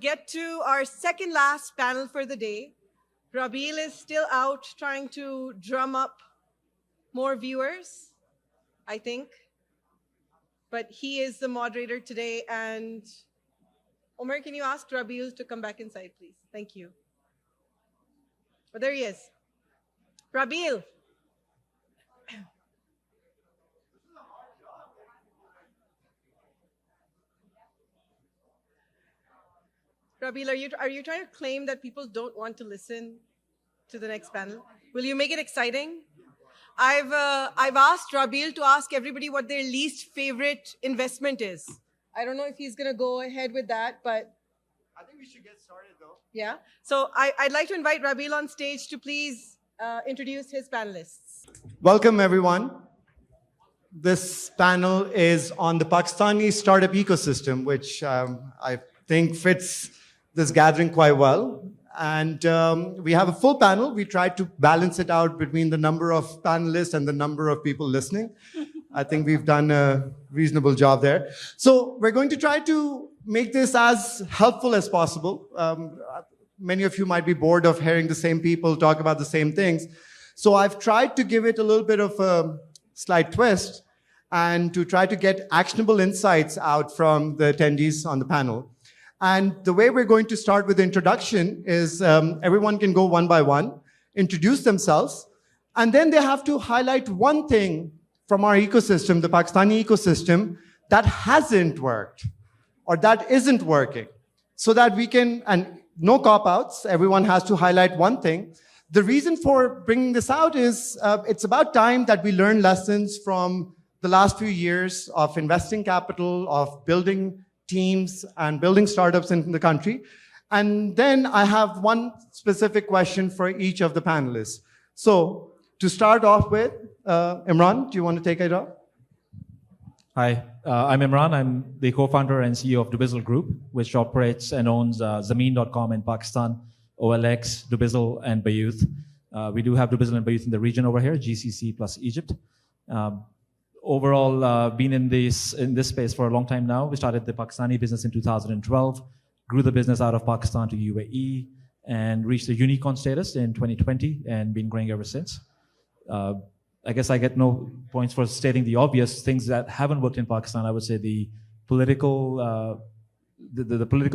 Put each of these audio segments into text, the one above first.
get to our second last panel for the day. Rabeel is still out trying to drum up more viewers, I think. But he is the moderator today. And Omer, can you ask Rabeel to come back inside, please? Thank you. Oh, there he is. Rabeel. Rabeel, are you trying to claim that people don't want to listen to the next panel? Will you make it exciting? I've asked Rabeel to ask everybody what their least favorite investment is. I don't know if he's going to go ahead with that, but I think we should get started though. Yeah. So I'd like to invite Rabeel on stage to please introduce his panelists. Welcome everyone. This panel is on the Pakistani startup ecosystem, which I think fits this gathering quite well. And we have a full panel. We tried to balance it out between the number of panelists and the number of people listening. I think we've done a reasonable job there. So we're going to try to make this as helpful as possible. Many of you might be bored of hearing the same people talk about the same things. So I've tried to give it a little bit of a slight twist and to try to get actionable insights out from the attendees on the panel. And the way we're going to start with the introduction is everyone can go one by one, introduce themselves, and then they have to highlight one thing from our ecosystem, the Pakistani ecosystem, that hasn't worked or that isn't working, so that we can, and no cop-outs, everyone has to highlight one thing. The reason for bringing this out is it's about time that we learn lessons from the last few years of investing capital, of building teams and building startups in the country. And then I have one specific question for each of the panelists. So to start off with, Imran, do you want to take it off? Hi, I'm Imran. I'm the co-founder and CEO of Dubizzle Group, which operates and owns Zameen.com in Pakistan, OLX, Dubizzle, and Bayouth. We do have Dubizzle and Bayouth in the region over here, GCC plus Egypt. Overall, been in this space for a long time now. We started the Pakistani business in 2012, grew the business out of Pakistan to UAE, and reached a unicorn status in 2020, and been growing ever since. I guess I get no points for stating the obvious things that haven't worked in Pakistan. I would say the political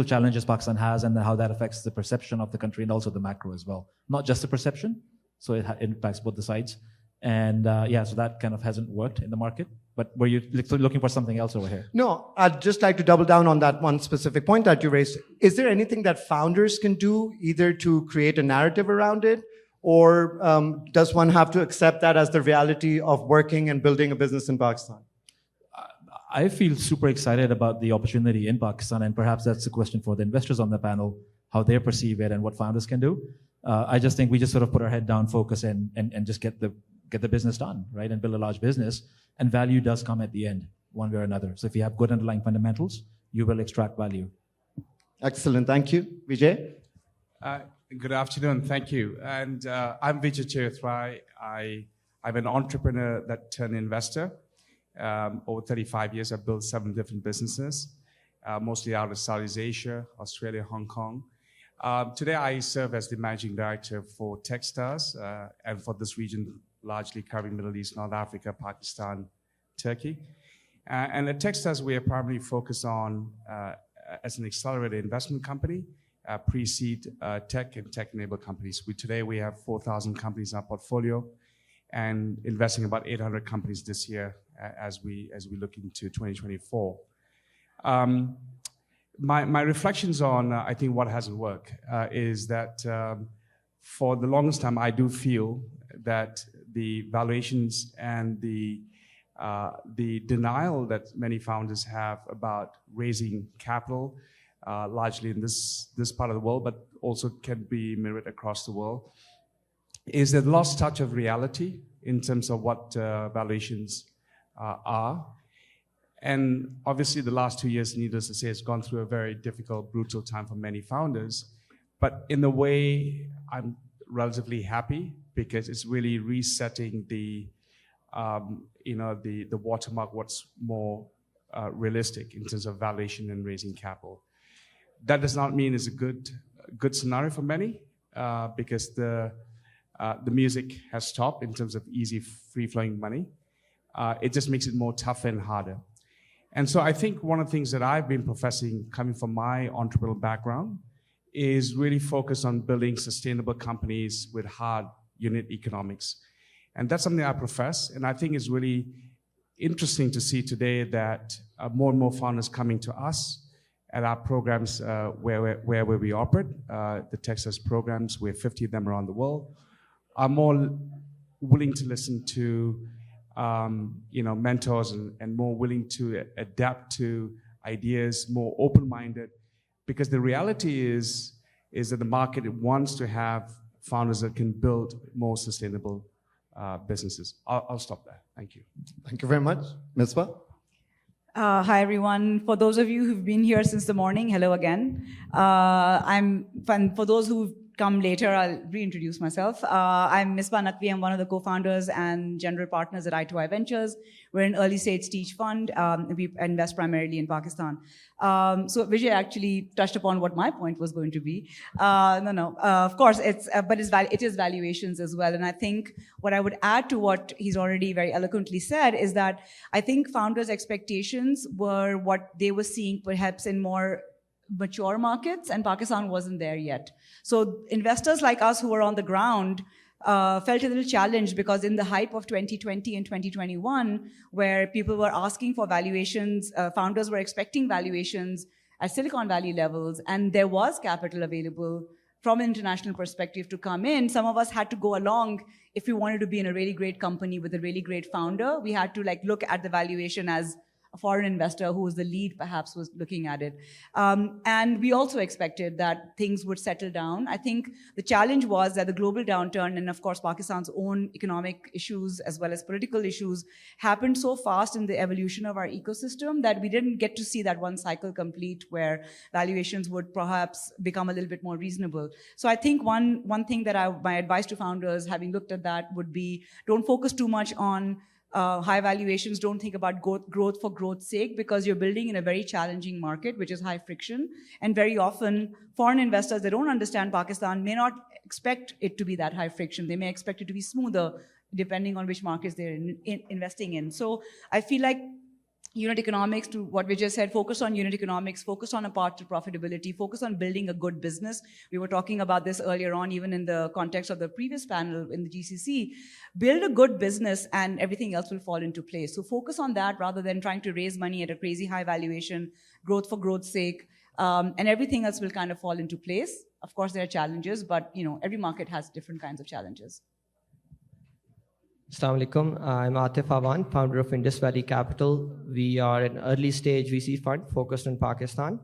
challenges Pakistan has and how that affects the perception of the country and also the macro as well. Not just the perception, so it impacts both the sides. And yeah, so that kind of hasn't worked in the market. But were you looking for something else over here? No, I'd just like to double down on that one specific point that you raised. Is there anything that founders can do either to create a narrative around it, or does one have to accept that as the reality of working and building a business in Pakistan? I feel super excited about the opportunity in Pakistan, and perhaps that's a question for the investors on the panel, how they perceive it and what founders can do. I just think we just sort of put our head down, focus, and just get the business done, right, and build a large business. And value does come at the end, one way or another. So if you have good underlying fundamentals, you will extract value. Excellent, thank you. Vijay? Good afternoon, thank you. And I'm Vijay Tirathrai. I'm an entrepreneur that turned investor. Over 35 years, I've built 7 different businesses, mostly out of Southeast Asia, Australia, Hong Kong. Today, I serve as the managing director for TechStars, and for this region, largely covering Middle East, North Africa, Pakistan, Turkey. And at TechStars, we are primarily focused on, as an accelerated investment company, pre-seed tech and tech-enabled companies. Today, we have 4,000 companies in our portfolio and investing about 800 companies this year as we look into 2024. My reflections on, I think, what hasn't worked is that for the longest time, I do feel that the valuations and the denial that many founders have about raising capital, largely in this part of the world, but also can be mirrored across the world, is the lost touch of reality in terms of what valuations are. And obviously the last 2 years, needless to say, has gone through a very difficult, brutal time for many founders. But in a way, I'm relatively happy because it's really resetting the watermark, what's more realistic in terms of valuation and raising capital. That does not mean it's a good scenario for many, because the music has stopped in terms of easy, free-flowing money. It just makes it more tougher and harder. And so I think one of the things that I've been professing, coming from my entrepreneurial background, is really focus on building sustainable companies with hard unit economics. And that's something I profess, and I think it's really interesting to see today that more and more founders coming to us at our programs where we operate, the TechStars programs, we have 50 of them around the world, are more willing to listen to mentors and more willing to adapt to ideas, more open-minded, because the reality is that the market wants to have founders that can build more sustainable businesses. I'll stop there. Thank you. Thank you very much. Misbah? Hi, everyone. For those of you who've been here since the morning, hello again. For those who've come later, I'll reintroduce myself. I'm Misbah Naqvi. I'm one of the co-founders and general partners at I2I Ventures. We're an early stage stage fund. We invest primarily in Pakistan. So Vijay actually touched upon what my point was going to be. Of course, it is valuations as well. And I think what I would add to what he's already very eloquently said is that I think founders' expectations were what they were seeing perhaps in more mature markets, and Pakistan wasn't there yet. So investors like us who were on the ground felt a little challenged, because in the hype of 2020 and 2021, where people were asking for valuations, founders were expecting valuations at Silicon Valley levels, and there was capital available from an international perspective to come in. Some of us had to go along. If we wanted to be in a really great company with a really great founder, we had to look at the valuation as a foreign investor who was the lead perhaps was looking at it. And we also expected that things would settle down. I think the challenge was that the global downturn and of course Pakistan's own economic issues as well as political issues happened so fast in the evolution of our ecosystem that we didn't get to see that one cycle complete where valuations would perhaps become a little bit more reasonable. So I think one thing that my advice to founders, having looked at that, would be don't focus too much on high valuations. Don't think about growth for growth's sake, because you're building in a very challenging market, which is high friction. And very often, foreign investors, they don't understand Pakistan, may not expect it to be that high friction. They may expect it to be smoother, depending on which markets they're investing in. So I feel like unit economics, to what Vijay said, focus on unit economics, focus on a path to profitability, focus on building a good business. We were talking about this earlier on, even in the context of the previous panel in the GCC. Build a good business and everything else will fall into place. So focus on that rather than trying to raise money at a crazy high valuation, growth for growth's sake, and everything else will kind of fall into place. Of course, there are challenges, but every market has different kinds of challenges. Assalamu alaikum. I'm Aatif Awan, founder of Indus Valley Capital. We are an early stage VC fund focused on Pakistan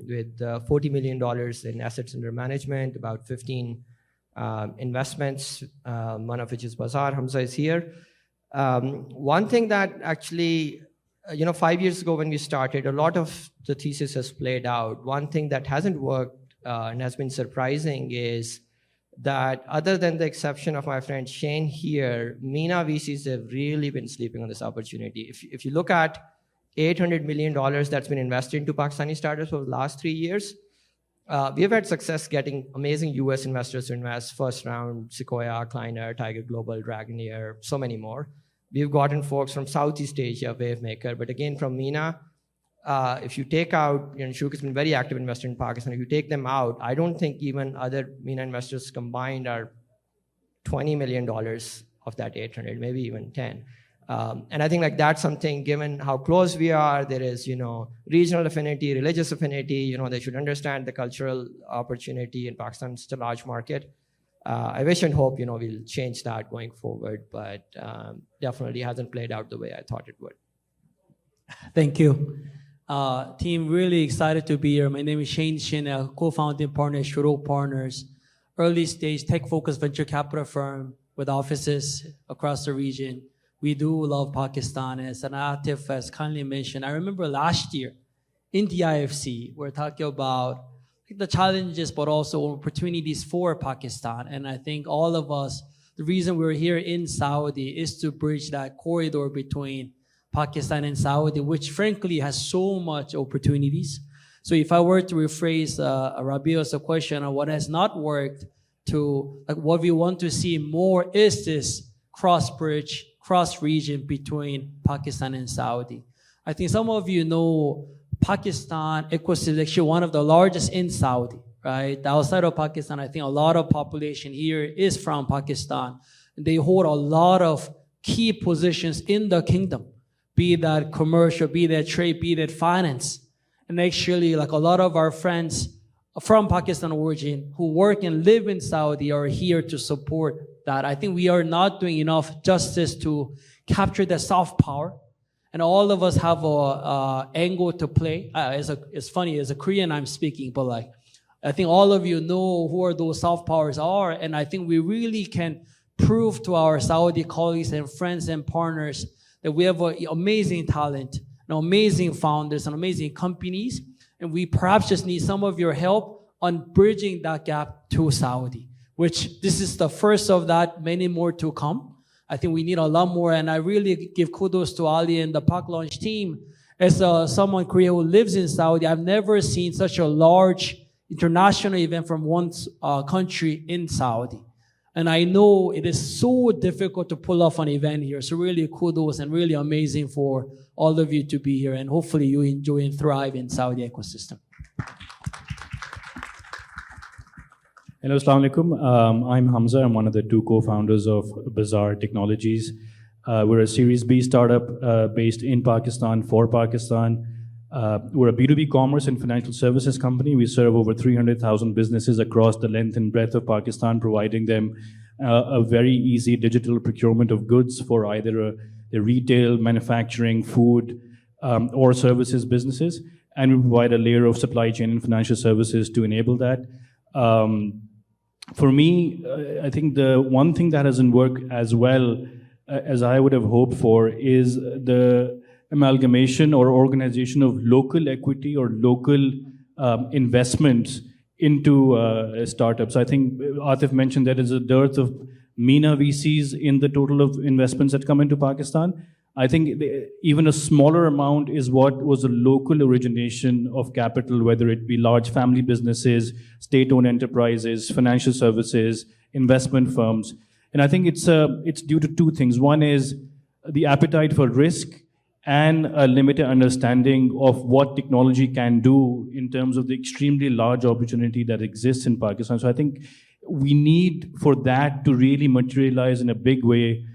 with $40 million in assets under management, about 15 investments, one of which is Bazaar. Hamza is here. One thing that actually, 5 years ago when we started, a lot of the thesis has played out. One thing that hasn't worked and has been surprising is that other than the exception of my friend Shin here, MENA VCs have really been sleeping on this opportunity. If you look at $800 million that's been invested into Pakistani startups over the last 3 years, we have had success getting amazing US investors to invest. First round, Sequoia, Kleiner, Tiger Global, Dragoneer, so many more. We've gotten folks from Southeast Asia, Wavemaker, but again from MENA, if you take out, Shorooq has been very active investor in Pakistan. If you take them out, I don't think even other MENA investors combined are $20 million of that 800, maybe even 10. And I think that's something, given how close we are, there is, regional affinity, religious affinity, they should understand the cultural opportunity in Pakistan. It's a large market. I wish and hope, we'll change that going forward, but definitely hasn't played out the way I thought it would. Thank you. Team, really excited to be here. My name is Shin, a co-founding partner at Shorooq Partners, early stage tech-focused venture capital firm with offices across the region. We do love Pakistan. As Aatif has kindly mentioned, I remember last year in the IFC, we're talking about the challenges, but also opportunities for Pakistan. And I think all of us, the reason we're here in Saudi is to bridge that corridor between Pakistan and Saudi, which frankly has so much opportunities. So if I were to rephrase Rabeel's question on what has not worked to like what we want to see more is this cross-bridge, cross-region between Pakistan and Saudi. I think some of you know Pakistan ecosystem is actually one of the largest in Saudi, right? Outside of Pakistan, I think a lot of population here is from Pakistan. They hold a lot of key positions in the kingdom, be that commercial, be that trade, be that finance. And actually, like a lot of our friends from Pakistan origin who work and live in Saudi are here to support that. I think we are not doing enough justice to capture the soft power. And all of us have a angle to play. It's funny, as a Korean I'm speaking, but like, I think all of you know who are those soft powers are. And I think we really can prove to our Saudi colleagues and friends and partners that we have amazing talent, and amazing founders, and amazing companies. And we perhaps just need some of your help on bridging that gap to Saudi, which this is the first of that, many more to come. I think we need a lot more, and I really give kudos to Ali and the Paklaunch team. As someone Korea who lives in Saudi, I've never seen such a large international event from one country in Saudi. And I know it is so difficult to pull off an event here. So really kudos and really amazing for all of you to be here. And hopefully you enjoy and thrive in Saudi ecosystem. Hello, Assalamu alaikum. I'm Hamza. I'm one of the two co-founders of Bazaar Technologies. We're a Series B startup based in Pakistan for Pakistan. We're a B2B commerce and financial services company. We serve over 300,000 businesses across the length and breadth of Pakistan, providing them a very easy digital procurement of goods for either the retail, manufacturing, food, or services businesses. And we provide a layer of supply chain and financial services to enable that. For me, I think the one thing that hasn't worked as well as I would have hoped for is the amalgamation or organization of local equity or local investments into startups. I think Aatif mentioned there is a dearth of MENA VCs in the total of investments that come into Pakistan. I think even a smaller amount is what was a local origination of capital, whether it be large family businesses, state-owned enterprises, financial services, investment firms. And I think it's due to two things. One is the appetite for risk and a limited understanding of what technology can do in terms of the extremely large opportunity that exists in Pakistan. So I think we need for that to really materialize in a big way.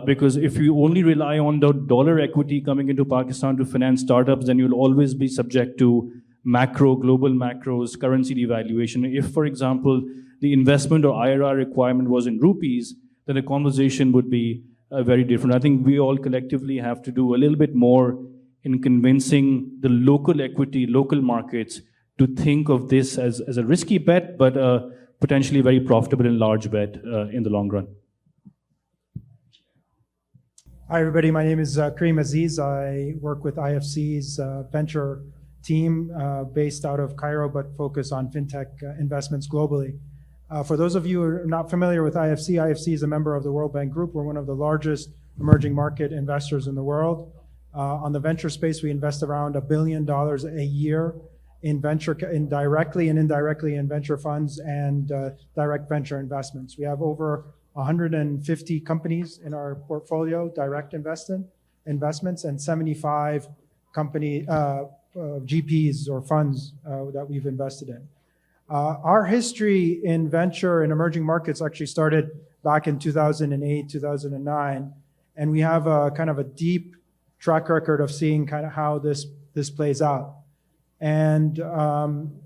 Because if you only rely on the dollar equity coming into Pakistan to finance startups, then you'll always be subject to global macros, currency devaluation. If, for example, the investment or IRR requirement was in rupees, then the conversation would be very different. I think we all collectively have to do a little bit more in convincing the local equity, local markets to think of this as a risky bet, but potentially very profitable and large bet in the long run. Hi, everybody. My name is Kareem Aziz. I work with IFC's venture team based out of Cairo, but focus on fintech investments globally. For those of you who are not familiar with IFC, IFC is a member of the World Bank Group. We're one of the largest emerging market investors in the world. On the venture space, we invest around $1 billion a year in directly and indirectly in venture funds and direct venture investments. We have over 150 companies in our portfolio, direct investments, and 75 GPs or funds that we've invested in. Our history in venture and emerging markets actually started back in 2008, 2009, and we have a kind of a deep track record of seeing kind of how this plays out. And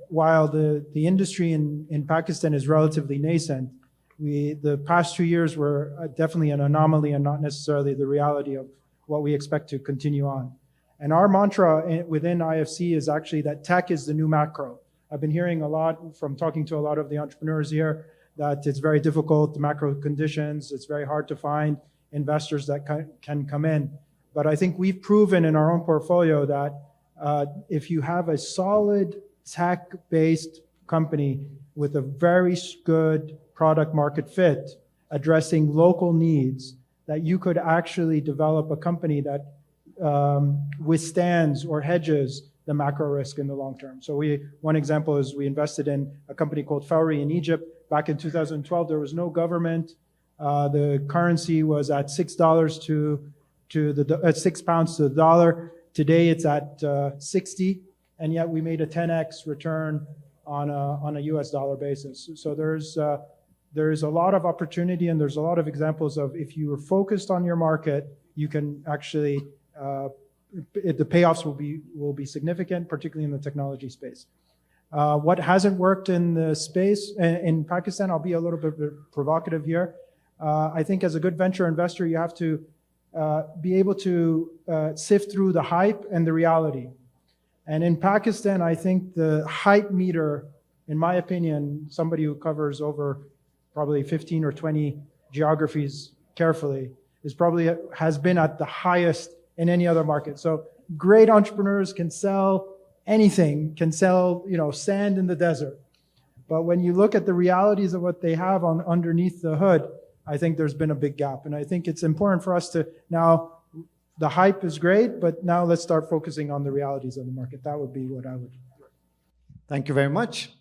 while the industry in Pakistan is relatively nascent, the past 2 years were definitely an anomaly and not necessarily the reality of what we expect to continue on. And our mantra within IFC is actually that tech is the new macro. I've been hearing a lot from talking to a lot of the entrepreneurs here that it's very difficult, the macro conditions, it's very hard to find investors that can come in. But I think we've proven in our own portfolio that if you have a solid tech-based company with a very good product market fit, addressing local needs, that you could actually develop a company that withstands or hedges the macro risk in the long term. So one example is we invested in a company called Fawry in Egypt. Back in 2012, there was no government. The currency was at $6 £6 to the dollar. Today it's at 60, and yet we made a 10x return on a US dollar basis. So there's a lot of opportunity, and there's a lot of examples of if you are focused on your market, you can actually the payoffs will be significant, particularly in the technology space. What hasn't worked in the space in Pakistan, I'll be a little bit provocative here. I think as a good venture investor, you have to be able to sift through the hype and the reality. And in Pakistan, I think the hype meter, in my opinion, somebody who covers over probably 15 or 20 geographies carefully, has been at the highest in any other market. So great entrepreneurs can sell anything, can sell, sand in the desert. But when you look at the realities of what they have underneath the hood, I think there's been a big gap. And I think it's important for us to now, the hype is great, but now let's start focusing on the realities of the market. That would be what I would. Thank you very much.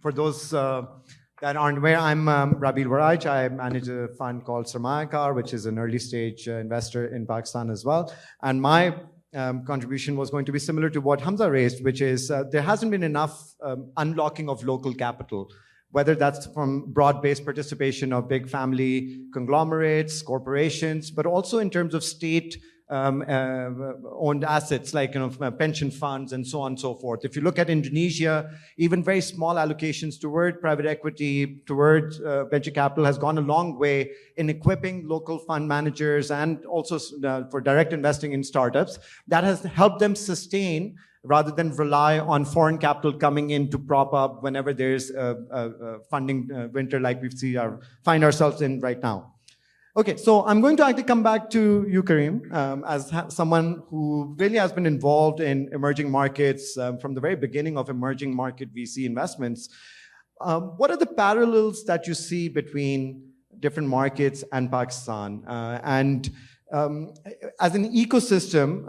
For those that aren't aware, I'm Rabeel Warraich. I manage a fund called Sarmayacar, which is an early stage investor in Pakistan as well. And my contribution was going to be similar to what Hamza raised, which is there hasn't been enough unlocking of local capital, whether that's from broad-based participation of big family conglomerates, corporations, but also in terms of state owned assets like pension funds and so on and so forth. If you look at Indonesia, even very small allocations toward private equity, toward venture capital has gone a long way in equipping local fund managers and also for direct investing in startups. That has helped them sustain rather than rely on foreign capital coming in to prop up whenever there's a funding winter like we find ourselves in right now. Okay, so I'm going to actually come back to you, Kareem, as someone who really has been involved in emerging markets from the very beginning of emerging market VC investments. What are the parallels that you see between different markets and Pakistan? As an ecosystem,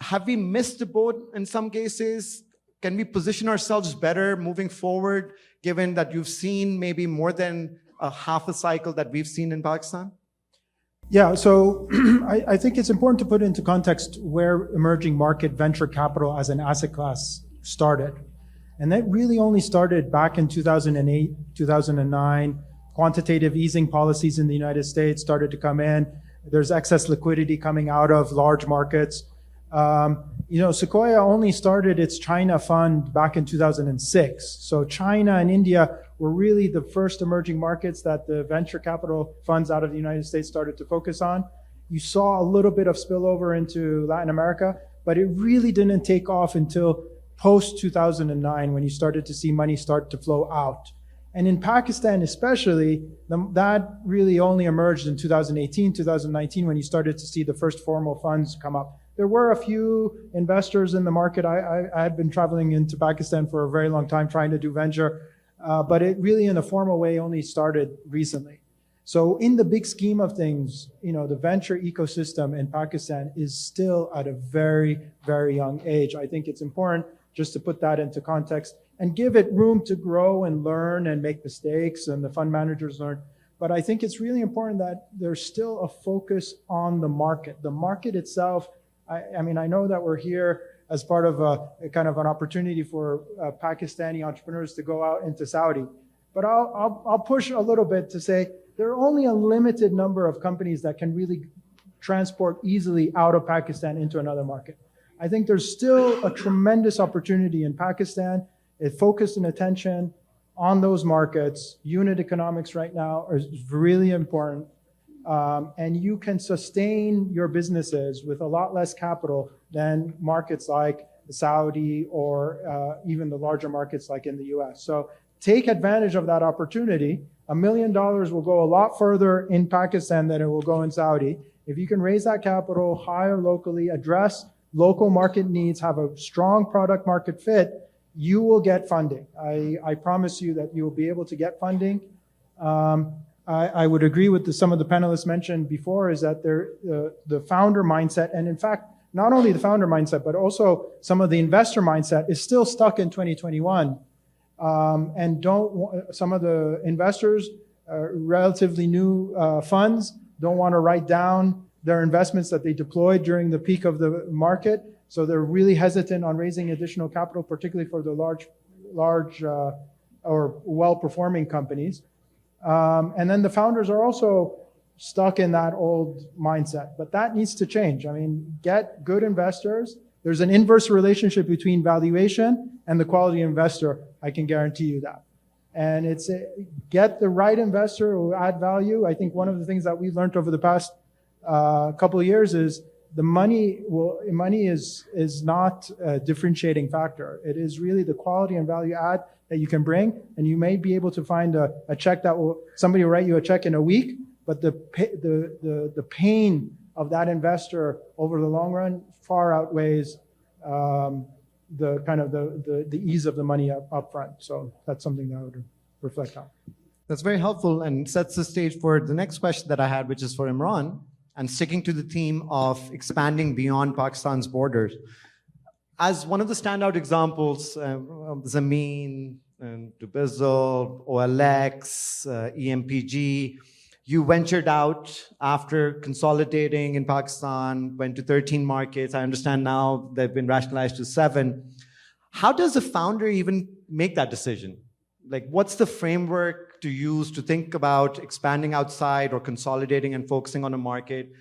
have we missed the boat in some cases? Can we position ourselves better moving forward, given that you've seen maybe more than half a cycle that we've seen in Pakistan? Yeah, so I think it's important to put into context where emerging market venture capital as an asset class started. And that really only started back in 2008, 2009. Quantitative easing policies in the United States started to come in. There's excess liquidity coming out of large markets. Sequoia only started its China fund back in 2006. So China and India were really the first emerging markets that the venture capital funds out of the United States started to focus on. You saw a little bit of spillover into Latin America, but it really didn't take off until post 2009 when you started to see money start to flow out. And in Pakistan especially, that really only emerged in 2018, 2019 when you started to see the first formal funds come up. There were a few investors in the market. I had been traveling into Pakistan for a very long time trying to do venture, but it really in a formal way only started recently. So in the big scheme of things, the venture ecosystem in Pakistan is still at a very, very young age. I think it's important just to put that into context and give it room to grow and learn and make mistakes and the fund managers learn. But I think it's really important that there's still a focus on the market. The market itself, I know that we're here as part of a kind of an opportunity for Pakistani entrepreneurs to go out into Saudi. But I'll push a little bit to say there are only a limited number of companies that can really transport easily out of Pakistan into another market. I think there's still a tremendous opportunity in Pakistan. It focused an attention on those markets. Unit economics right now is really important. And you can sustain your businesses with a lot less capital than markets like Saudi or even the larger markets like in the US. So take advantage of that opportunity. $1 million will go a lot further in Pakistan than it will go in Saudi. If you can raise that capital, hire locally, address local market needs, have a strong product market fit, you will get funding. I promise you that you will be able to get funding. I would agree with some of the panelists mentioned before is that the founder mindset, and in fact, not only the founder mindset, but also some of the investor mindset is still stuck in 2021. And some of the investors, relatively new funds, don't want to write down their investments that they deployed during the peak of the market. So they're really hesitant on raising additional capital, particularly for the large or well-performing companies. And then the founders are also stuck in that old mindset, but that needs to change. I mean, get good investors. There's an inverse relationship between valuation and the quality investor. I can guarantee you that. And it's get the right investor who add value. I think one of the things that we've learned over the past couple of years is the money is not a differentiating factor. It is really the quality and value add that you can bring, and you may be able to find a check somebody will write you a check in a week, but the pain of that investor over the long run far outweighs the ease of the money up front. So that's something that I would reflect on. That's very helpful and sets the stage for the next question that I had, which is for Imran, and sticking to the theme of expanding beyond Pakistan's borders. As one of the standout examples, Zameen, and Dubizzle, OLX, EMPG, you ventured out after consolidating in Pakistan, went to 13 markets. I understand now they've been rationalized to 7. How does a founder even make that decision? Like, what's the framework to use to think about expanding outside or consolidating and focusing on a market?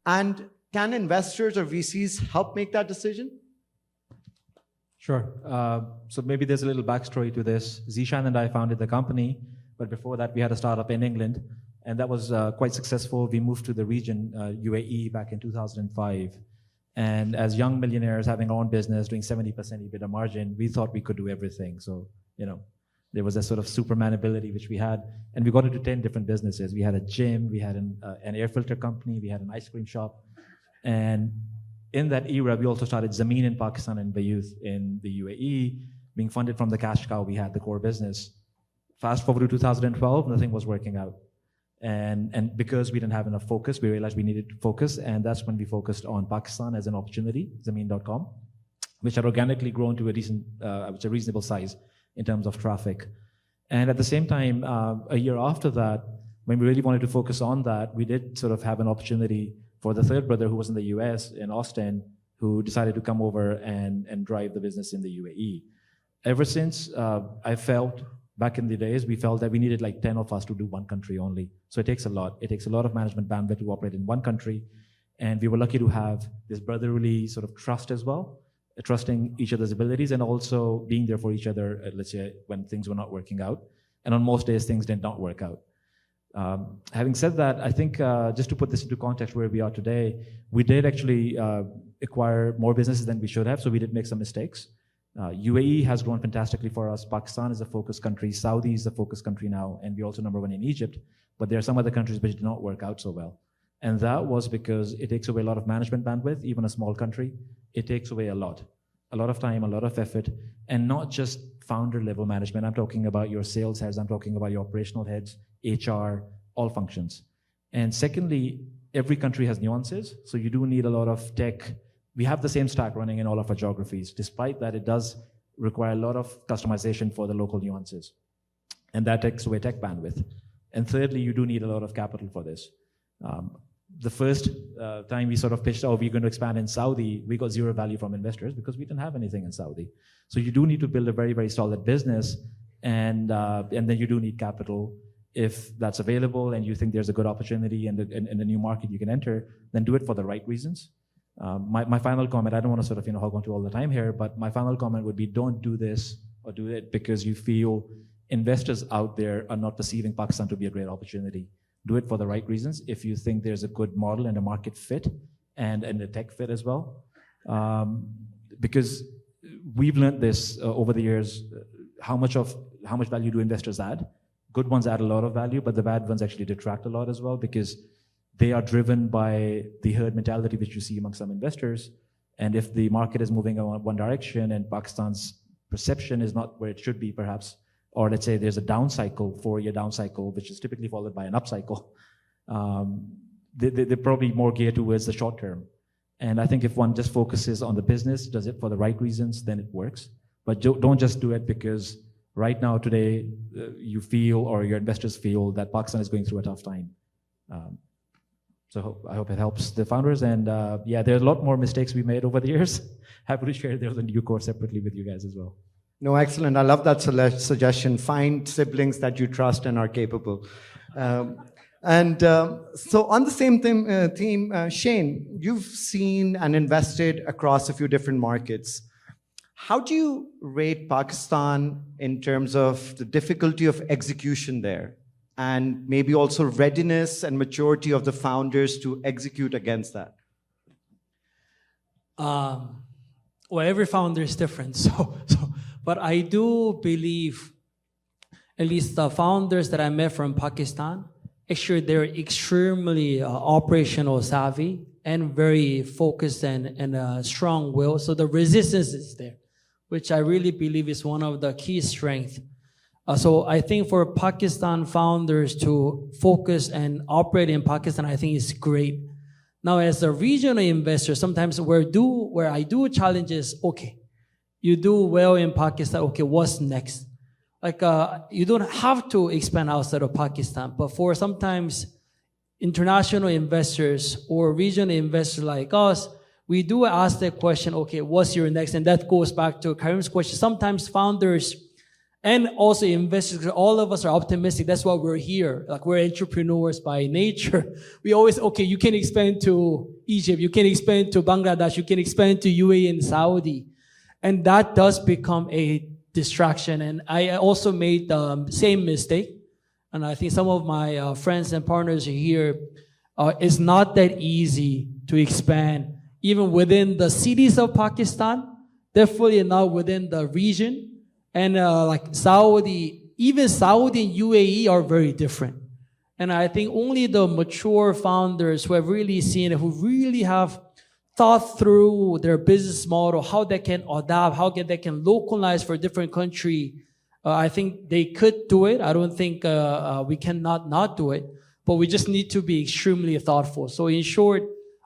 And can investors or VCs help make that decision? Sure. So maybe there's a little backstory to this. Zishan and I founded the company, but before that we had a startup in England, and that was quite successful. We moved to the region, UAE, back in 2005. And as young millionaires having our own business, doing 70% EBITDA margin, we thought we could do everything. So, there was a sort of Superman ability which we had, and we got into 10 different businesses. We had a gym, we had an air filter company, we had an ice cream shop. And in that era, we also started Zameen in Pakistan and Bayouth in the UAE, being funded from the cash cow we had, the core business. Fast forward to 2012, nothing was working out. And because we didn't have enough focus, we realized we needed to focus, and that's when we focused on Pakistan as an opportunity, Zameen.com, which had organically grown to a decent, reasonable size in terms of traffic. And at the same time, a year after that, when we really wanted to focus on that, we did sort of have an opportunity for the third brother who was in the US, in Austin, who decided to come over and drive the business in the UAE. Ever since, I felt, back in the days, we felt that we needed like 10 of us to do one country only. So it takes a lot. It takes a lot of management bandwidth to operate in one country. And we were lucky to have this brotherly sort of trust as well, trusting each other's abilities and also being there for each other, let's say, when things were not working out. And on most days, things did not work out. Having said that, I think just to put this into context where we are today, we did actually acquire more businesses than we should have, so we did make some mistakes. UAE has grown fantastically for us. Pakistan is a focus country. Saudi is a focus country now, and we're also number 1 in Egypt. But there are some other countries which did not work out so well. And that was because it takes away a lot of management bandwidth, even a small country. It takes away a lot of time, a lot of effort, and not just founder-level management. I'm talking about your sales heads, I'm talking about your operational heads, HR, all functions. And secondly, every country has nuances, so you do need a lot of tech. We have the same stack running in all of our geographies. Despite that, it does require a lot of customization for the local nuances. And that takes away tech bandwidth. And thirdly, you do need a lot of capital for this. The first time we sort of pitched, we're going to expand in Saudi, we got zero value from investors because we didn't have anything in Saudi. So you do need to build a very, very solid business, and then you do need capital. If that's available and you think there's a good opportunity and a new market you can enter, then do it for the right reasons. My final comment, I don't want to sort of hog on to all the time here, but my final comment would be don't do this or do it because you feel investors out there are not perceiving Pakistan to be a great opportunity. Do it for the right reasons. If you think there's a good model and a market fit and a tech fit as well. Because we've learned this over the years, how much value do investors add? Good ones add a lot of value, but the bad ones actually detract a lot as well because they are driven by the herd mentality which you see among some investors. And if the market is moving in one direction and Pakistan's perception is not where it should be perhaps, or let's say there's a down cycle, 4-year down cycle, which is typically followed by an up cycle, they're probably more geared towards the short term. And I think if one just focuses on the business, does it for the right reasons, then it works. But don't just do it because right now, today, you feel or your investors feel that Pakistan is going through a tough time. So I hope it helps the founders. And yeah, there's a lot more mistakes we made over the years. Happy to share those in due course separately with you guys as well. No, excellent. I love that suggestion. Find siblings that you trust and are capable. So on the same theme, Shane, you've seen and invested across a few different markets. How do you rate Pakistan in terms of the difficulty of execution there? And maybe also readiness and maturity of the founders to execute against that? Well, every founder is different. But I do believe, at least the founders that I met from Pakistan, actually they're extremely operational savvy and very focused and strong will. So the resistance is there, which I really believe is one of the key strengths. So I think for Pakistan founders to focus and operate in Pakistan, I think is great. Now, as a regional investor, sometimes where I do challenge is, okay, you do well in Pakistan, okay, what's next? Like, you don't have to expand outside of Pakistan, but for sometimes international investors or regional investors like us, we do ask that question, okay, what's your next? And that goes back to Karim's question. Sometimes founders and also investors, all of us are optimistic. That's why we're here. Like, we're entrepreneurs by nature. We always, okay, you can expand to Egypt, you can expand to Bangladesh, you can expand to UAE and Saudi. And that does become a distraction. And I also made the same mistake. And I think some of my friends and partners here, it's not that easy to expand, even within the cities of Pakistan, definitely not within the region. And like Saudi, even Saudi and UAE are very different. And I think only the mature founders who have really seen it, who really have thought through their business model, how they can adapt, how they can localize for a different country, I think they could do it. I don't think we cannot not do it, but we just need to be extremely thoughtful. So in short,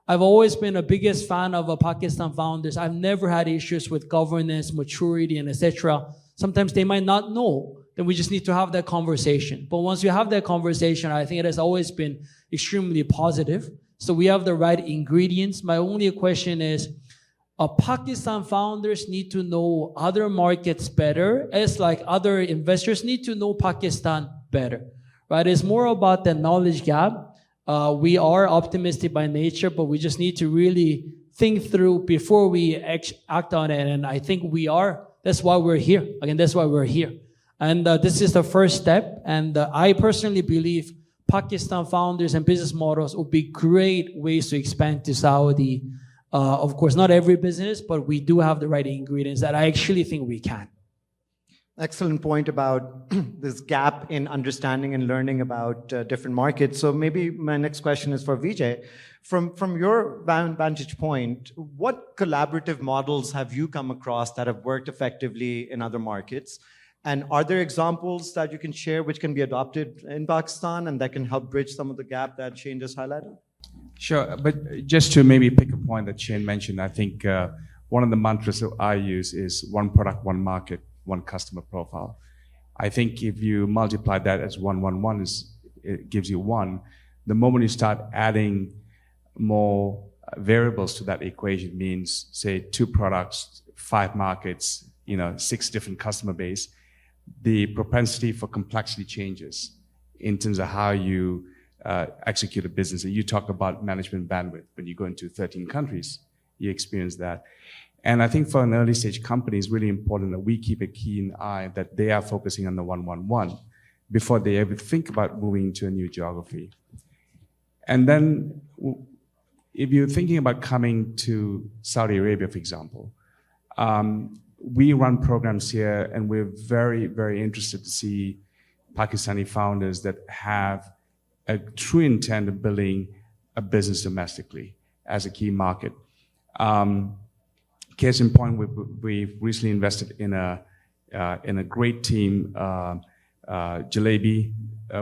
I've always been a biggest fan of Pakistan founders. I've never had issues with governance, maturity, and etc. Sometimes they might not know. Then we just need to have that conversation. But once you have that conversation, I think it has always been extremely positive. So we have the right ingredients. My only question is, Pakistan founders need to know other markets better, as like other investors need to know Pakistan better, right? It's more about the knowledge gap. We are optimistic by nature, but we just need to really think through before we act on it. And I think we are. That's why we're here. Again, that's why we're here. And this is the first step. And I personally believe Pakistan founders and business models would be great ways to expand to Saudi. Of course, not every business, but we do have the right ingredients that I actually think we can. Excellent point about this gap in understanding and learning about different markets. So maybe my next question is for Vijay. From your vantage point, what collaborative models have you come across that have worked effectively in other markets? And are there examples that you can share which can be adopted in Pakistan and that can help bridge some of the gap that Shane just highlighted? Sure, but just to maybe pick a point that Shane mentioned, I think one of the mantras that I use is one product, one market, one customer profile. I think if you multiply that as 1, it gives you 1. The moment you start adding more variables to that equation, means say 2 products, 5 markets, 6 different customer base, the propensity for complexity changes in terms of how you execute a business. You talk about management bandwidth. When you go into 13 countries, you experience that. And I think for an early stage company, it's really important that we keep a keen eye that they are focusing on the 1 before they ever think about moving to a new geography. And then if you're thinking about coming to Saudi Arabia, for example, we run programs here, and we're very, very interested to see Pakistani founders that have a true intent of building a business domestically as a key market. Case in point, we've recently invested in a great team, Jalebi,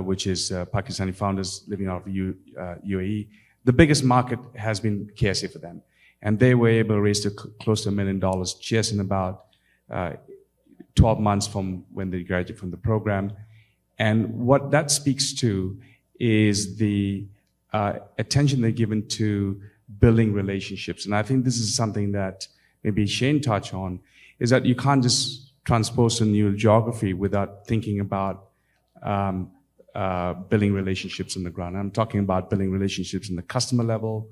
which is Pakistani founders living out of UAE. The biggest market has been KSA for them. And they were able to raise close to $1 million just in about 12 months from when they graduated from the program. And what that speaks to is the attention they're given to building relationships. And I think this is something that maybe Shane touched on, is that you can't just transpose a new geography without thinking about building relationships on the ground. I'm talking about building relationships in the customer level,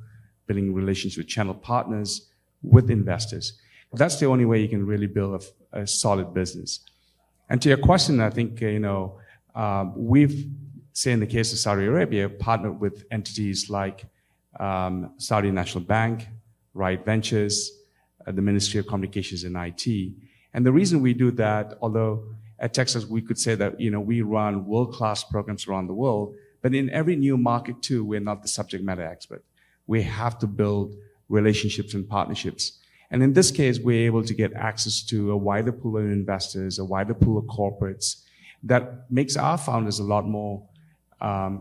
building relationships with channel partners, with investors. That's the only way you can really build a solid business. And to your question, I think, we've, say in the case of Saudi Arabia, partnered with entities like Saudi National Bank, Right Ventures, the Ministry of Communications and IT. And the reason we do that, although at TechStars we could say that we run world-class programs around the world, but in every new market too, we're not the subject matter expert. We have to build relationships and partnerships. And in this case, we're able to get access to a wider pool of investors, a wider pool of corporates that makes our founders a lot more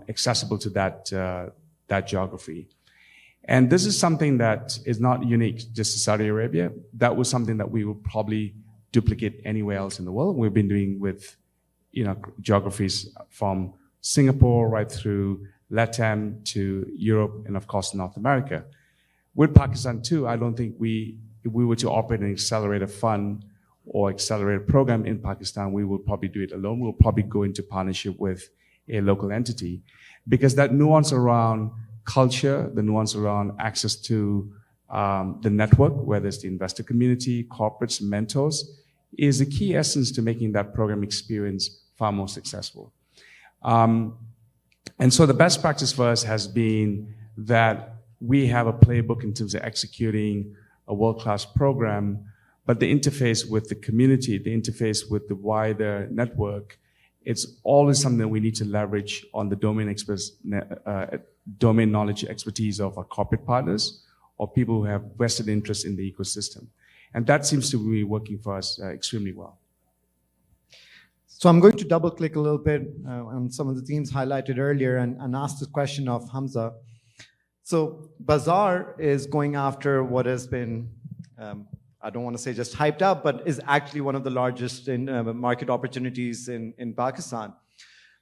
accessible to that geography. And this is something that is not unique just to Saudi Arabia. That was something that we would probably duplicate anywhere else in the world. We've been doing with geographies from Singapore right through LATAM to Europe and of course North America. With Pakistan too, I don't think if we were to operate an accelerator fund or accelerator program in Pakistan, we would probably do it alone. We'll probably go into partnership with a local entity, because that nuance around culture, the nuance around access to the network, whether it's the investor community, corporates, mentors, is a key essence to making that program experience far more successful. And so the best practice for us has been that we have a playbook in terms of executing a world-class program, but the interface with the community, the interface with the wider network, it's always something that we need to leverage on the domain knowledge expertise of our corporate partners or people who have vested interest in the ecosystem. And that seems to be working for us extremely well. So I'm going to double click a little bit on some of the themes highlighted earlier and ask the question of Hamza. So Bazaar is going after what has been, I don't want to say just hyped up, but is actually one of the largest market opportunities in Pakistan.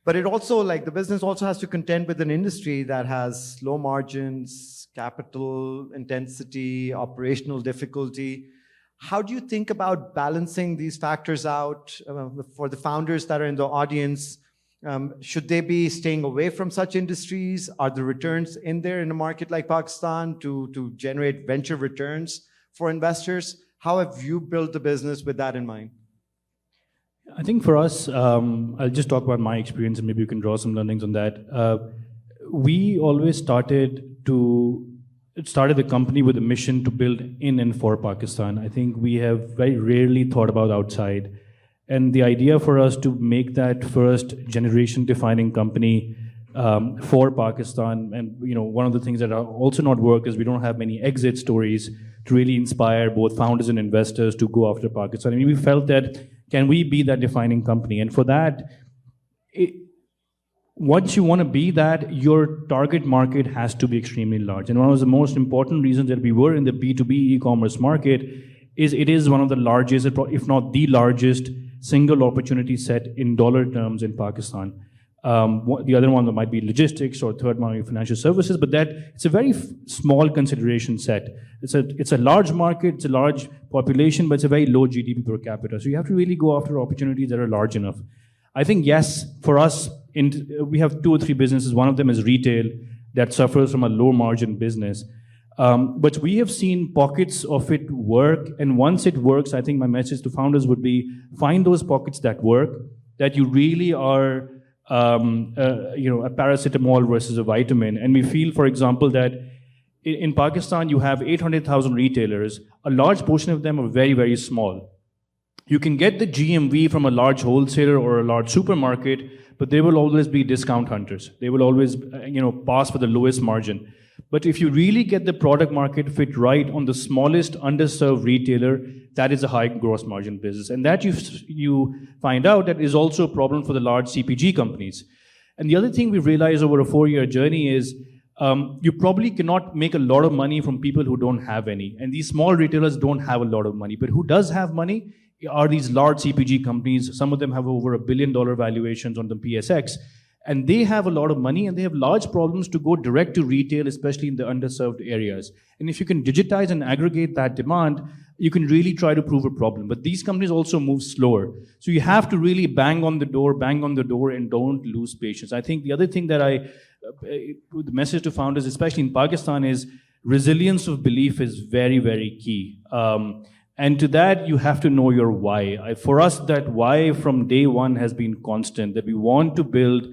But it also, the business also has to contend with an industry that has low margins, capital intensity, operational difficulty. How do you think about balancing these factors out for the founders that are in the audience? Should they be staying away from such industries? Are the returns in there in a market like Pakistan to generate venture returns for investors? How have you built the business with that in mind? I think for us, I'll just talk about my experience and maybe you can draw some learnings on that. We always started the company with a mission to build in and for Pakistan. I think we have very rarely thought about outside. And the idea for us to make that first generation defining company for Pakistan, and one of the things that are also not work is we don't have many exit stories to really inspire both founders and investors to go after Pakistan. I mean, we felt that, can we be that defining company? And for that, once you want to be that, your target market has to be extremely large. And one of the most important reasons that we were in the B2B e-commerce market is it is one of the largest, if not the largest, single opportunity set in dollar terms in Pakistan. The other one that might be logistics, or third one financial services, but that it's a very small consideration set. It's a large market, it's a large population, but it's a very low GDP per capita. So you have to really go after opportunities that are large enough. I think, yes, for us, we have 2 or 3 businesses. One of them is retail that suffers from a low margin business. But we have seen pockets of it work. And once it works, I think my message to founders would be, find those pockets that work, that you really are a paracetamol versus a vitamin. And we feel, for example, that in Pakistan, you have 800,000 retailers. A large portion of them are very, very small. You can get the GMV from a large wholesaler or a large supermarket, but they will always be discount hunters. They will always, pass for the lowest margin. But if you really get the product market fit right on the smallest underserved retailer, that is a high gross margin business. And that you find out that is also a problem for the large CPG companies. And the other thing we realized over a 4-year journey is you probably cannot make a lot of money from people who don't have any. And these small retailers don't have a lot of money. But who does have money are these large CPG companies. Some of them have over $1 billion valuations on the PSX. And they have a lot of money and they have large problems to go direct to retail, especially in the underserved areas. And if you can digitize and aggregate that demand, you can really try to prove a problem. But these companies also move slower. So you have to really bang on the door, and don't lose patience. I think the other thing that the message to founders, especially in Pakistan, is resilience of belief is very, very key. And to that, you have to know your why. For us, that why from day one has been constant, that we want to build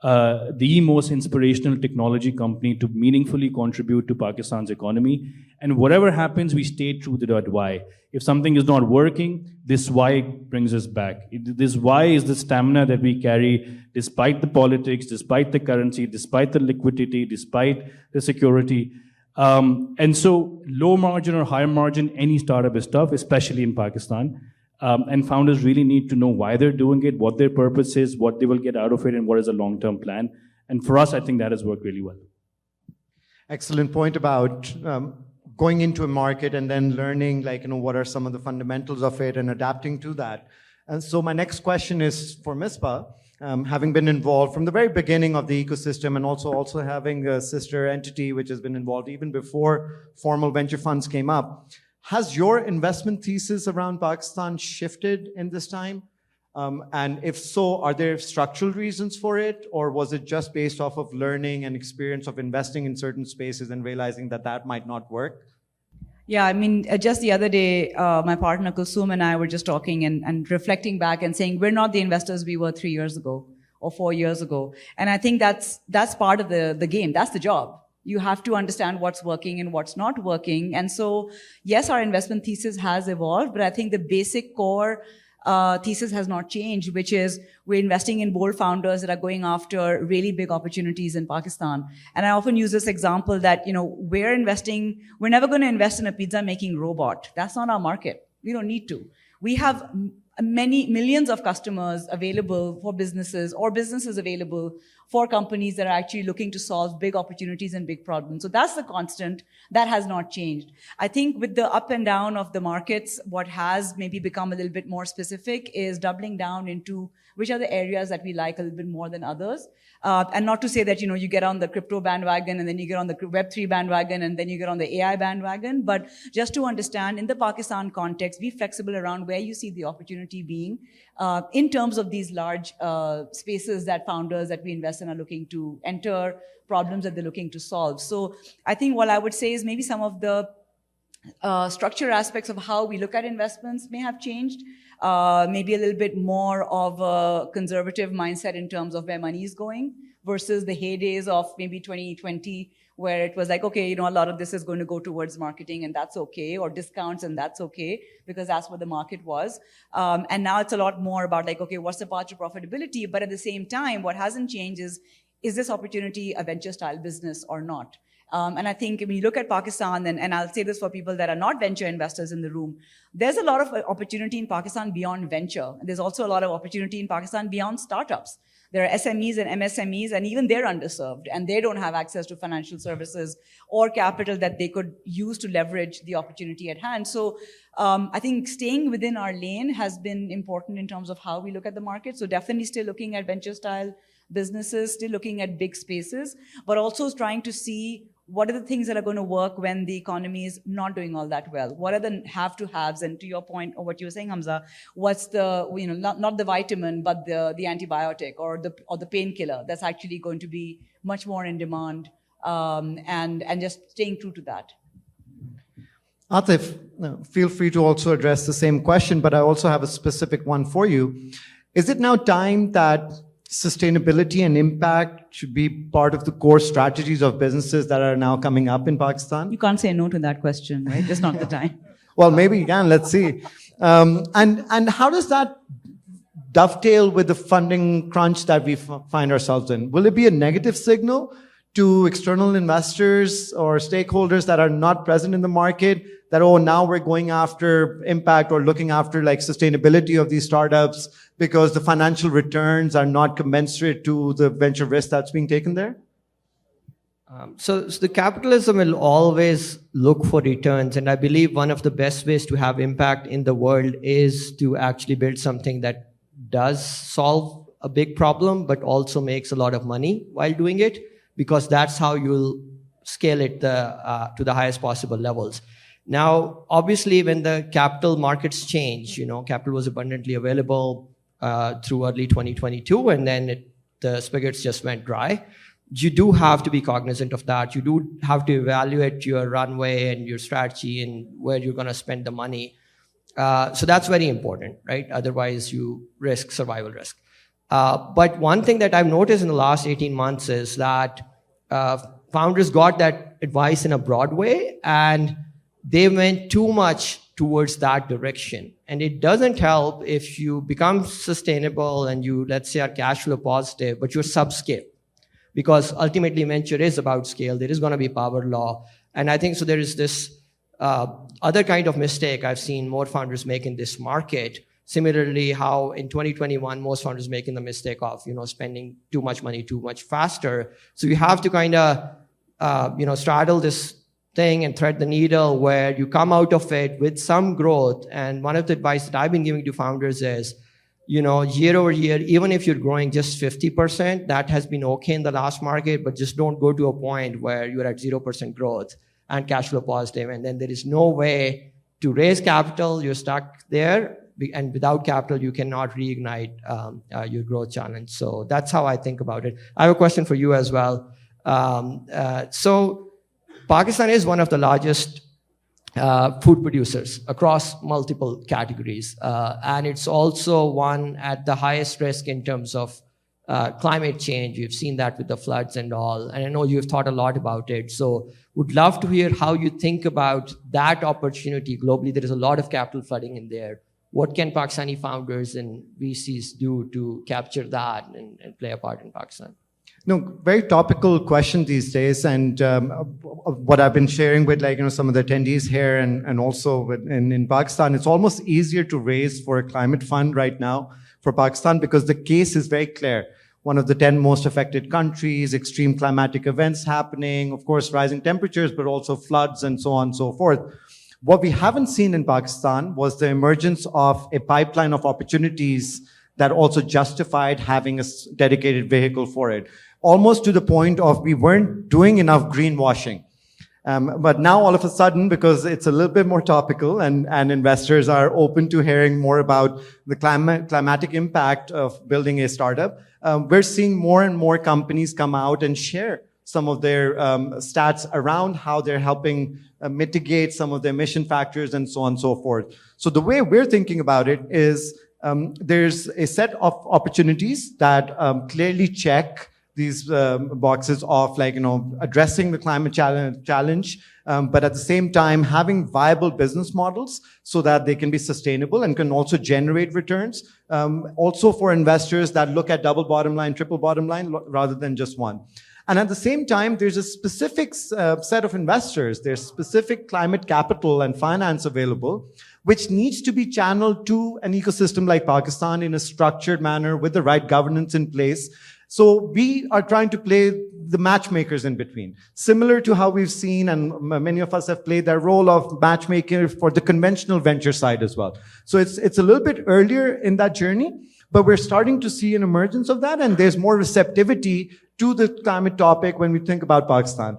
the most inspirational technology company to meaningfully contribute to Pakistan's economy. And whatever happens, we stay true to that why. If something is not working, this why brings us back. This why is the stamina that we carry despite the politics, despite the currency, despite the liquidity, despite the security. And so low margin or high margin, any startup is tough, especially in Pakistan. And founders really need to know why they're doing it, what their purpose is, what they will get out of it, and what is a long-term plan. And for us, I think that has worked really well. Excellent point about going into a market and then learning, what are some of the fundamentals of it and adapting to that. And so my next question is for Misbah. Having been involved from the very beginning of the ecosystem and also having a sister entity which has been involved even before formal venture funds came up, has your investment thesis around Pakistan shifted in this time? And if so, are there structural reasons for it, or was it just based off of learning and experience of investing in certain spaces and realizing that that might not work? Yeah, I mean, just the other day, my partner Kulsum and I were just talking and reflecting back and saying, we're not the investors we were 3 years ago or 4 years ago. And I think that's part of the game. That's the job. You have to understand what's working and what's not working. And so, yes, our investment thesis has evolved, but I think the basic core thesis has not changed, which is we're investing in bold founders that are going after really big opportunities in Pakistan. And I often use this example that, we're never going to invest in a pizza making robot. That's not our market. We don't need to. We have many millions of customers available for businesses or businesses available for companies that are actually looking to solve big opportunities and big problems. So that's the constant. That has not changed. I think with the up and down of the markets, what has maybe become a little bit more specific is doubling down into which are the areas that we like a little bit more than others. And not to say that, you get on the crypto bandwagon and then you get on the Web3 bandwagon and then you get on the AI bandwagon. But just to understand, in the Pakistan context, be flexible around where you see the opportunity being in terms of these large spaces that founders that we invest in are looking to enter, problems that they're looking to solve. So I think what I would say is maybe some of the structure aspects of how we look at investments may have changed. Maybe a little bit more of a conservative mindset in terms of where money is going versus the heydays of maybe 2020, where it was like, okay, a lot of this is going to go towards marketing and that's okay, or discounts and that's okay, because that's what the market was. And now it's a lot more about like, okay, what's the path to profitability? But at the same time, what hasn't changed is this opportunity a venture style business or not? And I think when you look at Pakistan, and I'll say this for people that are not venture investors in the room, there's a lot of opportunity in Pakistan beyond venture. There's also a lot of opportunity in Pakistan beyond startups. There are SMEs and MSMEs, and even they're underserved, and they don't have access to financial services or capital that they could use to leverage the opportunity at hand. So I think staying within our lane has been important in terms of how we look at the market. So definitely still looking at venture-style businesses, still looking at big spaces, but also trying to see what are the things that are going to work when the economy is not doing all that well? What are the have-to-haves? And to your point, or what you were saying, Hamza, what's the, not the vitamin, but the antibiotic or the painkiller that's actually going to be much more in demand, and just staying true to that. Aatif, feel free to also address the same question, but I also have a specific one for you. Is it now time that sustainability and impact should be part of the core strategies of businesses that are now coming up in Pakistan? You can't say no to that question, right? Just not the time. Well, maybe you can. Let's see. And how does that dovetail with the funding crunch that we find ourselves in? Will it be a negative signal to external investors or stakeholders that are not present in the market that, oh, now we're going after impact or looking after like sustainability of these startups because the financial returns are not commensurate to the venture risk that's being taken there? So the capitalism will always look for returns, and I believe one of the best ways to have impact in the world is to actually build something that does solve a big problem, but also makes a lot of money while doing it, because that's how you'll scale it to the highest possible levels. Now, obviously, when the capital markets change, capital was abundantly available through early 2022, and then the spigots just went dry. You do have to be cognizant of that. You do have to evaluate your runway and your strategy and where you're going to spend the money. So that's very important, right? Otherwise, you risk survival risk. But one thing that I've noticed in the last 18 months is that founders got that advice in a broad way, and they went too much towards that direction. And it doesn't help if you become sustainable and you, let's say, are cash flow positive, but you're subscale. Because ultimately venture is about scale. There is going to be power law. And I think so there is this other kind of mistake I've seen more founders make in this market. Similarly, how in 2021, most founders making the mistake of, spending too much money too much faster. So you have to kind of, straddle this thing and thread the needle where you come out of it with some growth. And one of the advice that I've been giving to founders is, year over year, even if you're growing just 50%, that has been okay in the last market, but just don't go to a point where you're at 0% growth and cash flow positive. And then there is no way to raise capital. You're stuck there. And without capital, you cannot reignite your growth challenge. So that's how I think about it. I have a question for you as well. So Pakistan is one of the largest food producers across multiple categories. And it's also one at the highest risk in terms of climate change. You've seen that with the floods and all. And I know you've thought a lot about it. So would love to hear how you think about that opportunity globally. There is a lot of capital flooding in there. What can Pakistani founders and VCs do to capture that and play a part in Pakistan? No, very topical question these days, and what I've been sharing with some of the attendees here and also in Pakistan, it's almost easier to raise for a climate fund right now for Pakistan because the case is very clear. One of the 10 most affected countries, extreme climatic events happening, of course, rising temperatures, but also floods and so on and so forth. What we haven't seen in Pakistan was the emergence of a pipeline of opportunities that also justified having a dedicated vehicle for it. Almost to the point of we weren't doing enough greenwashing. But now all of a sudden, because it's a little bit more topical and investors are open to hearing more about the climatic impact of building a startup, we're seeing more and more companies come out and share some of their stats around how they're helping mitigate some of the emission factors and so on and so forth. So the way we're thinking about it is there's a set of opportunities that clearly check these boxes of addressing the climate challenge, but at the same time having viable business models so that they can be sustainable and can also generate returns. Also for investors that look at double bottom line, triple bottom line rather than just one. And at the same time, there's a specific set of investors. There's specific climate capital and finance available, which needs to be channeled to an ecosystem like Pakistan in a structured manner with the right governance in place. So we are trying to play the matchmakers in between, similar to how we've seen, and many of us have played that role of matchmaker for the conventional venture side as well. So it's a little bit earlier in that journey, but we're starting to see an emergence of that, and there's more receptivity to the climate topic when we think about Pakistan.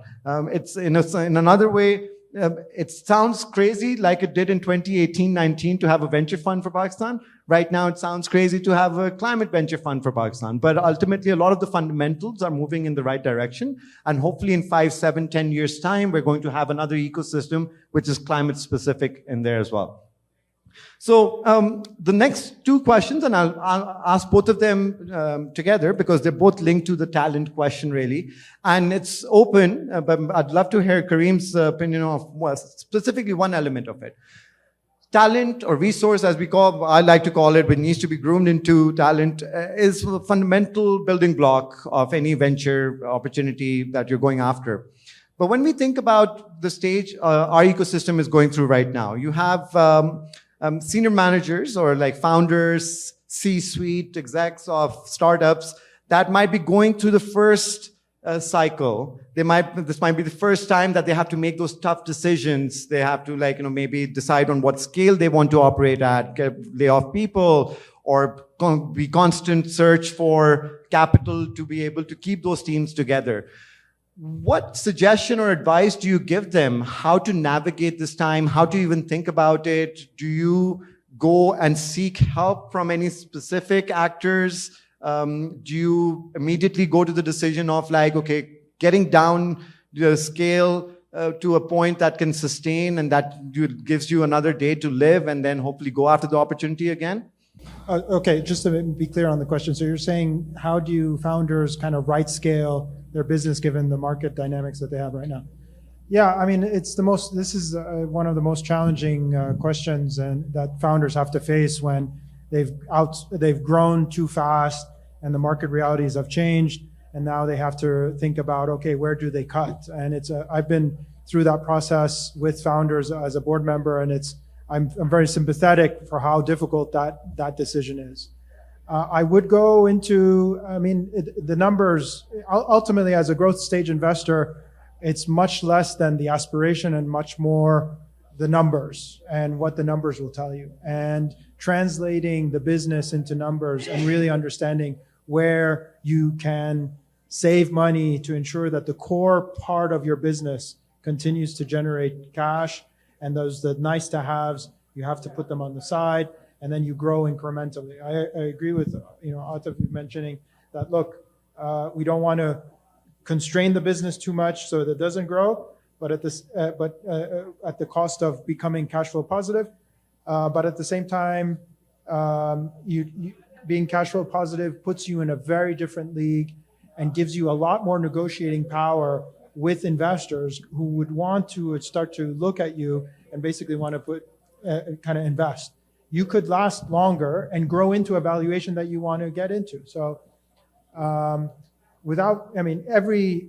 It's in another way, it sounds crazy like it did in 2018-19 to have a venture fund for Pakistan. Right now, it sounds crazy to have a climate venture fund for Pakistan. But ultimately, a lot of the fundamentals are moving in the right direction. And hopefully in 5, 7, 10 years' time, we're going to have another ecosystem which is climate specific in there as well. So the next two questions, and I'll ask both of them together because they're both linked to the talent question, really. And it's open, but I'd love to hear Kareem's opinion of specifically one element of it. Talent or resource, as I like to call it, which needs to be groomed into talent, is a fundamental building block of any venture opportunity that you're going after. But when we think about the stage our ecosystem is going through right now, you have senior managers or like founders, C-suite execs of startups that might be going through the first cycle, this might be the first time that they have to make those tough decisions. They have to maybe decide on what scale they want to operate at, lay off people, or be constant search for capital to be able to keep those teams together. What suggestion or advice do you give them how to navigate this time? How to even think about it? Do you go and seek help from any specific actors? Do you immediately go to the decision of okay, getting down the scale to a point that can sustain and that gives you another day to live and then hopefully go after the opportunity again? Okay, just to be clear on the question. So you're saying, how do founders kind of right scale their business given the market dynamics that they have right now? Yeah, I mean, this is one of the most challenging questions and that founders have to face when they've grown too fast and the market realities have changed, and now they have to think about, okay, where do they cut? And I've been through that process with founders as a board member, and I'm very sympathetic for how difficult that decision is. I would go into, the numbers, ultimately as a growth stage investor, it's much less than the aspiration and much more the numbers and what the numbers will tell you. And translating the business into numbers and really understanding where you can save money to ensure that the core part of your business continues to generate cash, and the nice to haves, you have to put them on the side, and then you grow incrementally. I agree with Aatif mentioning that, look, we don't want to constrain the business too much so that it doesn't grow, but at the cost of becoming cash flow positive. But at the same time, being cash flow positive puts you in a very different league and gives you a lot more negotiating power with investors who would want to start to look at you and basically want to kind of invest. You could last longer and grow into a valuation that you want to get into. So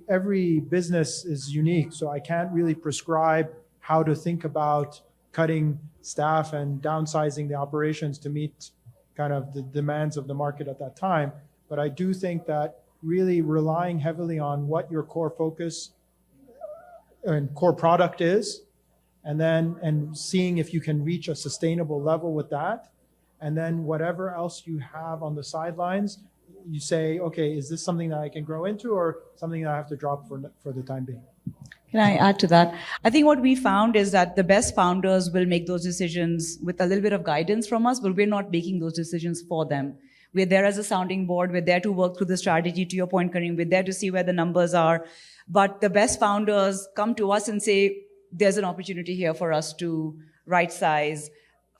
every business is unique, so I can't really prescribe how to think about cutting staff and downsizing the operations to meet kind of the demands of the market at that time. But I do think that really relying heavily on what your core focus and core product is, and seeing if you can reach a sustainable level with that, and then whatever else you have on the sidelines, you say, okay, is this something that I can grow into or something that I have to drop for the time being? Can I add to that? I think what we found is that the best founders will make those decisions with a little bit of guidance from us, but we're not making those decisions for them. We're there as a sounding board. We're there to work through the strategy, to your point, Kareem. We're there to see where the numbers are. But the best founders come to us and say, there's an opportunity here for us to right size,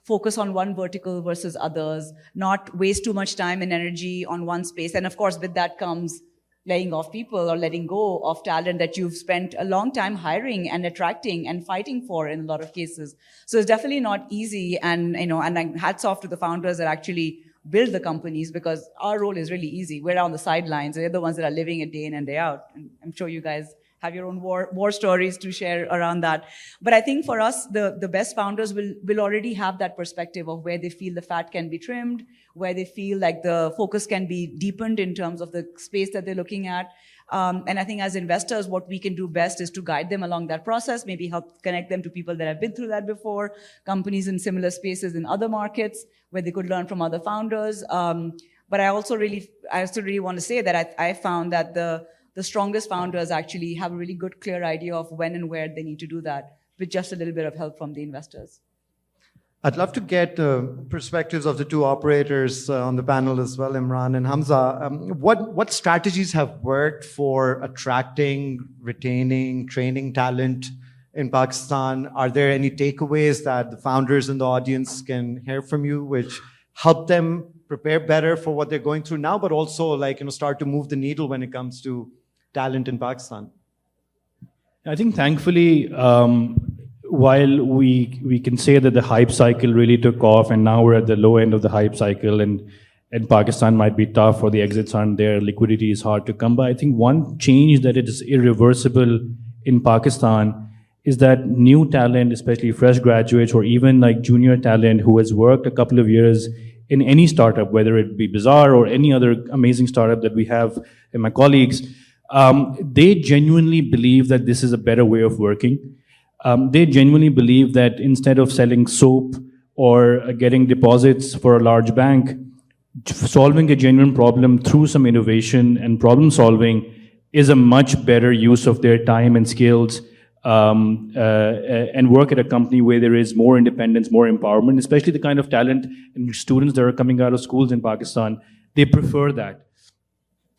focus on one vertical versus others, not waste too much time and energy on one space. And of course, with that comes laying off people or letting go of talent that you've spent a long time hiring and attracting and fighting for in a lot of cases. So it's definitely not easy. And, and hats off to the founders that actually build the companies, because our role is really easy. We're on the sidelines. They're the ones that are living it day in and day out. And I'm sure you guys have your own war stories to share around that. But I think for us, the best founders will already have that perspective of where they feel the fat can be trimmed, where they feel like the focus can be deepened in terms of the space that they're looking at. And I think as investors, what we can do best is to guide them along that process, maybe help connect them to people that have been through that before, companies in similar spaces in other markets where they could learn from other founders. But I also really want to say that I found that the strongest founders actually have a really good, clear idea of when and where they need to do that, with just a little bit of help from the investors. I'd love to get perspectives of the two operators on the panel as well, Imran and Hamza. What strategies have worked for attracting, retaining, training talent in Pakistan? Are there any takeaways that the founders in the audience can hear from you, which help them prepare better for what they're going through now, but also start to move the needle when it comes to talent in Pakistan? I think thankfully, while we can say that the hype cycle really took off and now we're at the low end of the hype cycle and Pakistan might be tough or the exits aren't there, liquidity is hard to come by. I think one change that is irreversible in Pakistan is that new talent, especially fresh graduates or even like junior talent who has worked a couple of years in any startup, whether it be Bazaar or any other amazing startup that we have and my colleagues, They genuinely believe that this is a better way of working. They genuinely believe that instead of selling soap or getting deposits for a large bank, solving a genuine problem through some innovation and problem solving is a much better use of their time and skills, and work at a company where there is more independence, more empowerment, especially the kind of talent and students that are coming out of schools in Pakistan. They prefer that.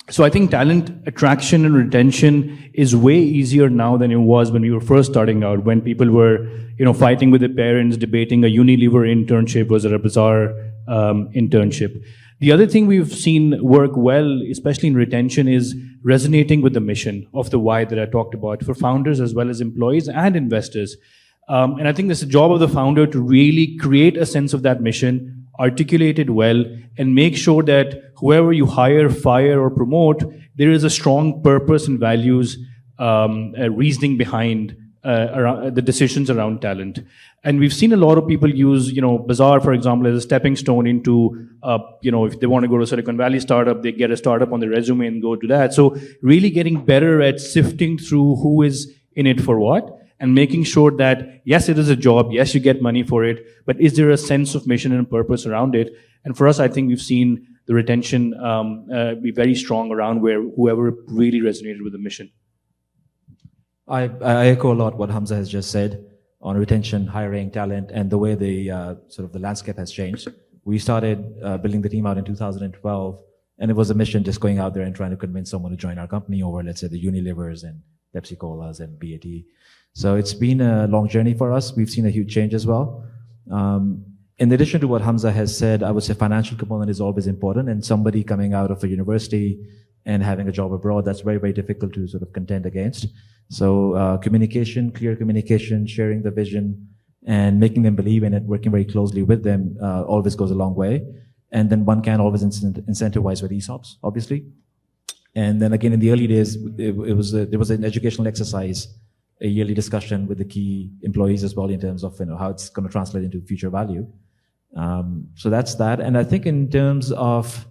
So I think talent attraction and retention is way easier now than it was when we were first starting out, when people were, fighting with their parents, debating a Unilever internship versus a Bazaar internship. The other thing we've seen work well, especially in retention, is resonating with the mission of the why that I talked about for founders as well as employees and investors. And I think it's the job of the founder to really create a sense of that mission, articulate it well, and make sure that whoever you hire, fire, or promote, there is a strong purpose and values reasoning behind around the decisions around talent. And we've seen a lot of people use, Bazaar, for example, as a stepping stone into, if they want to go to Silicon Valley startup, they get a startup on their resume and go to that. So really getting better at sifting through who is in it for what, and making sure that, yes, it is a job, yes, you get money for it, but is there a sense of mission and purpose around it? And for us, I think we've seen the retention be very strong around where whoever really resonated with the mission. I echo a lot what Hamza has just said on retention, hiring, talent, and the way the the landscape has changed. We started building the team out in 2012, and it was a mission just going out there and trying to convince someone to join our company over, let's say, the Unilevers and Pepsi Colas and BAT. So it's been a long journey for us. We've seen a huge change as well. In addition to what Hamza has said, I would say financial component is always important, and somebody coming out of a university and having a job abroad, that's very, very difficult to sort of contend against. So communication, clear communication, sharing the vision, and making them believe in it, working very closely with them always goes a long way. And then one can always incentivize with ESOPs, obviously. And then again, in the early days, there was an educational exercise, a yearly discussion with the key employees as well in terms of how it's going to translate into future value. So that's that. And I think in terms of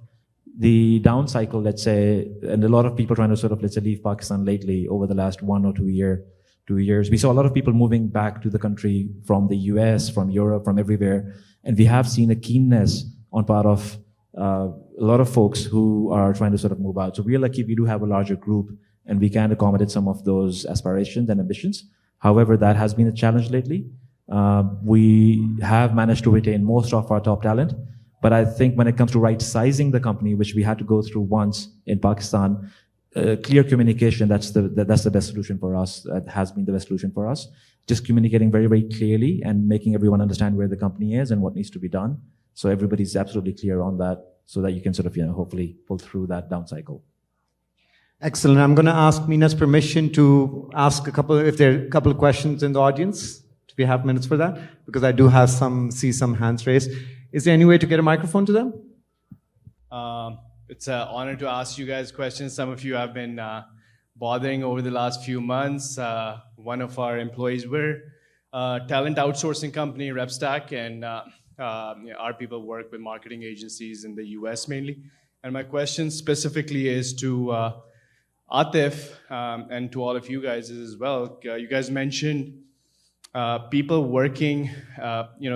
the down cycle, let's say, and a lot of people trying to let's say, leave Pakistan lately over the last 1 or 2 years, we saw a lot of people moving back to the country from the US, from Europe, from everywhere. And we have seen a keenness on part of a lot of folks who are trying to move out. So we're lucky we do have a larger group and we can accommodate some of those aspirations and ambitions. However, that has been a challenge lately. We have managed to retain most of our top talent. But I think when it comes to right-sizing the company, which we had to go through once in Pakistan, clear communication, that's the best solution for us. That has been the best solution for us. Just communicating very, very clearly and making everyone understand where the company is and what needs to be done. So everybody's absolutely clear on that so that you can hopefully pull through that down cycle. Excellent. I'm going to ask Mina's permission to ask if there are a couple of questions in the audience. Do we have minutes for that? Because I do have see some hands raised. Is there any way to get a microphone to them? It's an honor to ask you guys questions. Some of you have been bothering over the last few months. One of our employees, we're a talent outsourcing company, RepStack, and our people work with marketing agencies in the US mainly. And my question specifically is to Aatif and to all of you guys as well. You guys mentioned people working,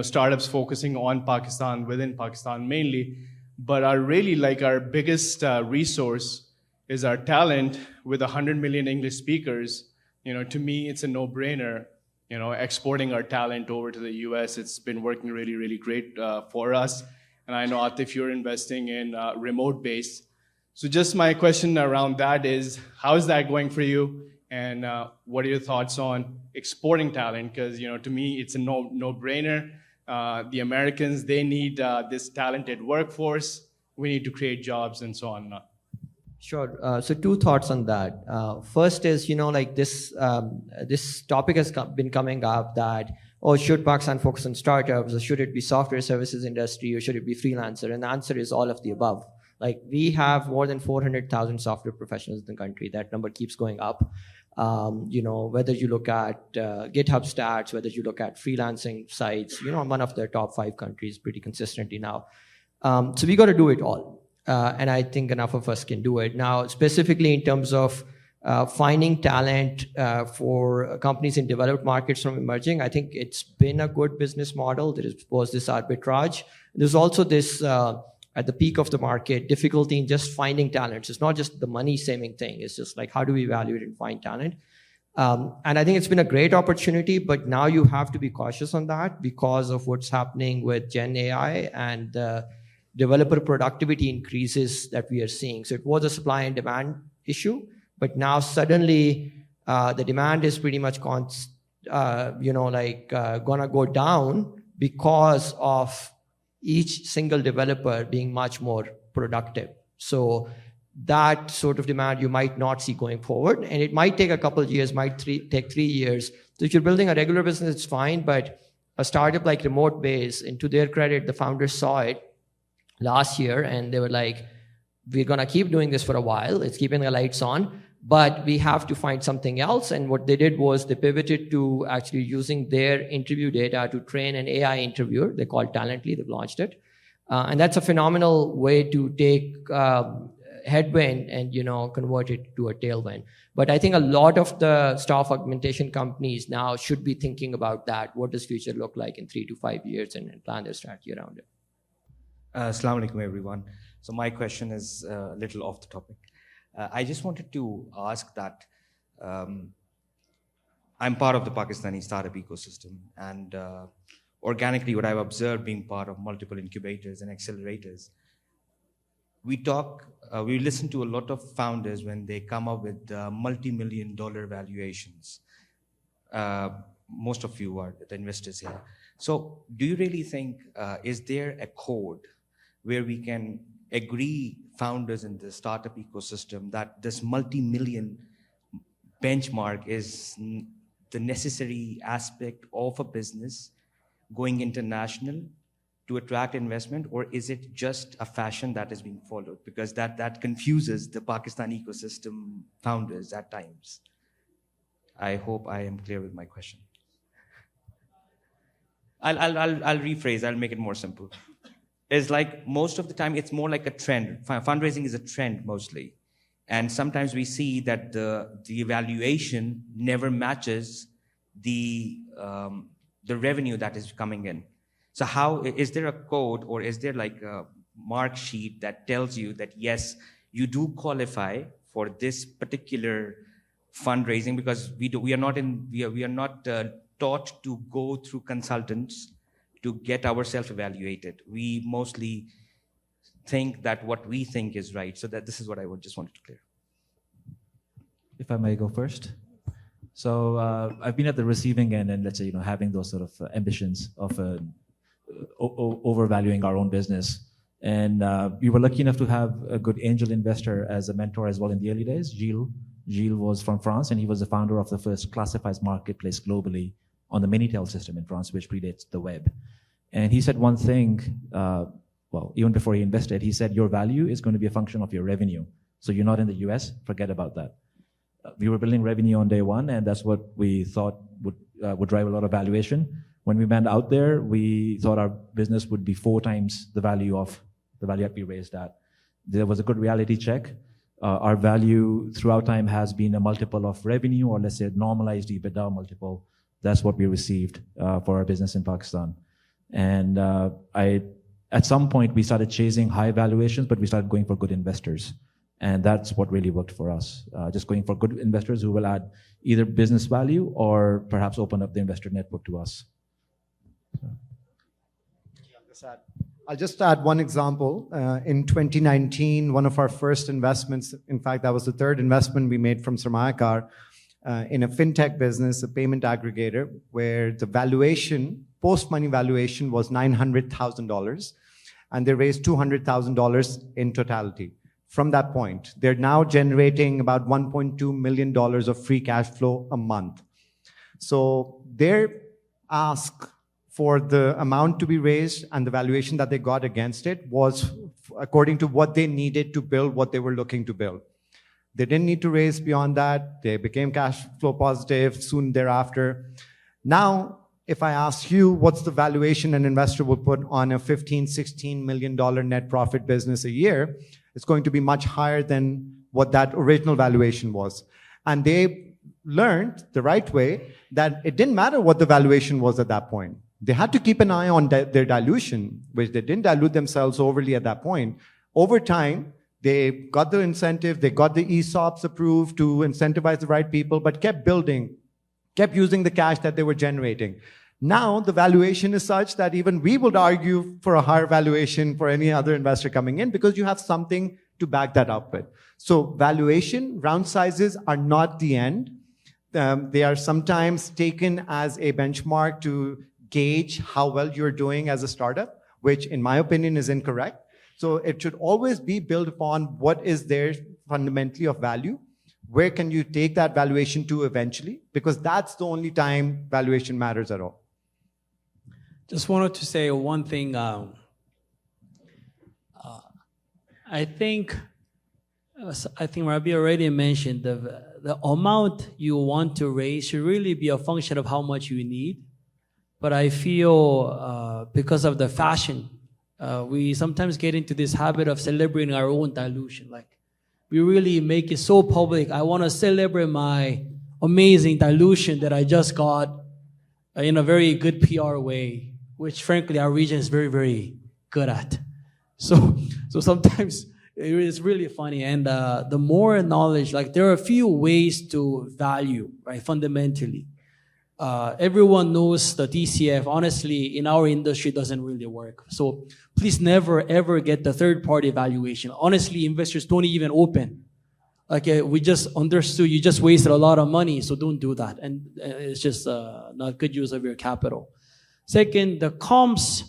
startups focusing on Pakistan, within Pakistan mainly, but are really our biggest resource is our talent with 100 million English speakers. To me, it's a no-brainer, exporting our talent over to the US. It's been working really, really great for us. And I know, Aatif, you're investing in remote base. So just my question around that is, how is that going for you? And what are your thoughts on exporting talent? Because, to me, it's a no-brainer. The Americans, they need this talented workforce. We need to create jobs and so on. Sure. So 2 thoughts on that. First is, this topic has been coming up that, should Pakistan focus on startups, or should it be software services industry, or should it be freelancer? And the answer is all of the above. We have more than 400,000 software professionals in the country. That number keeps going up. Whether you look at GitHub stats, whether you look at freelancing sites, one of the top 5 countries pretty consistently now. So we got to do it all. And I think enough of us can do it. Now, specifically in terms of finding talent for companies in developed markets from emerging. I think it's been a good business model. There was this arbitrage. There's also this, at the peak of the market, difficulty in just finding talent. It's not just the money-saving thing. It's just like, how do we evaluate and find talent? And I think it's been a great opportunity, but now you have to be cautious on that because of what's happening with Gen AI and developer productivity increases that we are seeing. So it was a supply and demand issue, but now suddenly the demand is pretty much gonna go down because of each single developer being much more productive. So that sort of demand you might not see going forward, and it might take a couple of years, take 3 years. So if you're building a regular business, it's fine, but a startup like Remote Base, and to their credit, the founders saw it last year and they were like, we're gonna keep doing this for a while, it's keeping the lights on, but we have to find something else. And what they did was they pivoted to actually using their interview data to train an AI interviewer. They call it Talently, they've launched it. And that's a phenomenal way to take headwind and convert it to a tailwind. But I think a lot of the staff augmentation companies now should be thinking about that. What does future look like in 3 to 5 years, and plan their strategy around it. Assalamu alaikum, everyone. So my question is a little off the topic. I just wanted to ask that I'm part of the Pakistani startup ecosystem, and organically what I've observed being part of multiple incubators and accelerators, we listen to a lot of founders when they come up with multi-million-dollar valuations. Most of you are the investors here. So do you really think, is there a code where we can agree, founders in the startup ecosystem, that this multi-million benchmark is the necessary aspect of a business going international to attract investment, or is it just a fashion that is being followed? Because that confuses the Pakistani ecosystem founders at times. I hope I am clear with my question. I'll rephrase, I'll make it more simple. It's like most of the time it's more like a trend. Fundraising is a trend mostly. And sometimes we see that the evaluation never matches the revenue that is coming in. So how, is there a code or is there like a mark sheet that tells you that yes, you do qualify for this particular fundraising? Because we are not taught to go through consultants to get ourselves evaluated. We mostly think that what we think is right. So that this is what I just wanted to clear. If I may go first. So I've been at the receiving end, and let's say, having those sort of ambitions of overvaluing our own business. And we were lucky enough to have a good angel investor as a mentor as well in the early days. Gilles was from France, and he was the founder of the first classifieds marketplace globally on the Minitel system in France, which predates the web. And he said one thing, even before he invested, he said, your value is going to be a function of your revenue. So you're not in the US, forget about that. We were building revenue on day one, and that's what we thought would drive a lot of valuation. When we went out there, we thought our business would be 4 times the value that we raised at. There was a good reality check. Our value throughout time has been a multiple of revenue, or let's say a normalized EBITDA multiple. That's what we received for our business in Pakistan. And at some point, we started chasing high valuations, but we started going for good investors. And that's what really worked for us. Just going for good investors who will add either business value or perhaps open up the investor network to us. I'll just add one example. In 2019, one of our first investments, in fact, that was the 3rd investment we made from Sarmayacar, in a fintech business, a payment aggregator, where the valuation, post-money valuation, was $900,000, and they raised $200,000 in totality. From that point, they're now generating about $1.2 million of free cash flow a month. So their ask for the amount to be raised and the valuation that they got against it was according to what they needed to build what they were looking to build. They didn't need to raise beyond that. They became cash flow positive soon thereafter. Now, if I ask you what's the valuation an investor would put on a $15-16 million net profit business a year, it's going to be much higher than what that original valuation was. And they learned the right way that it didn't matter what the valuation was at that point. They had to keep an eye on their dilution, which they didn't dilute themselves overly at that point. Over time, they got the incentive, they got the ESOPs approved to incentivize the right people, but kept building, kept using the cash that they were generating. Now, the valuation is such that even we would argue for a higher valuation for any other investor coming in because you have something to back that up with. So valuation, round sizes are not the end. They are sometimes taken as a benchmark to gauge how well you're doing as a startup, which in my opinion is incorrect. So it should always be built upon what is there fundamentally of value. Where can you take that valuation to eventually? Because that's the only time valuation matters at all. Just wanted to say one thing. I think Rabeel already mentioned the amount you want to raise should really be a function of how much you need. But I feel because of the fashion, we sometimes get into this habit of celebrating our own dilution. Like we really make it so public. I want to celebrate my amazing dilution that I just got in a very good PR way, which frankly our region is very, very good at. So sometimes it is really funny. And the more knowledge, like there are a few ways to value, right, fundamentally. Everyone knows the DCF, honestly, in our industry doesn't really work. So please never, ever get the third-party valuation. Honestly, investors don't even open. Like we just understood you just wasted a lot of money, so don't do that. And it's just not good use of your capital. Second, the comms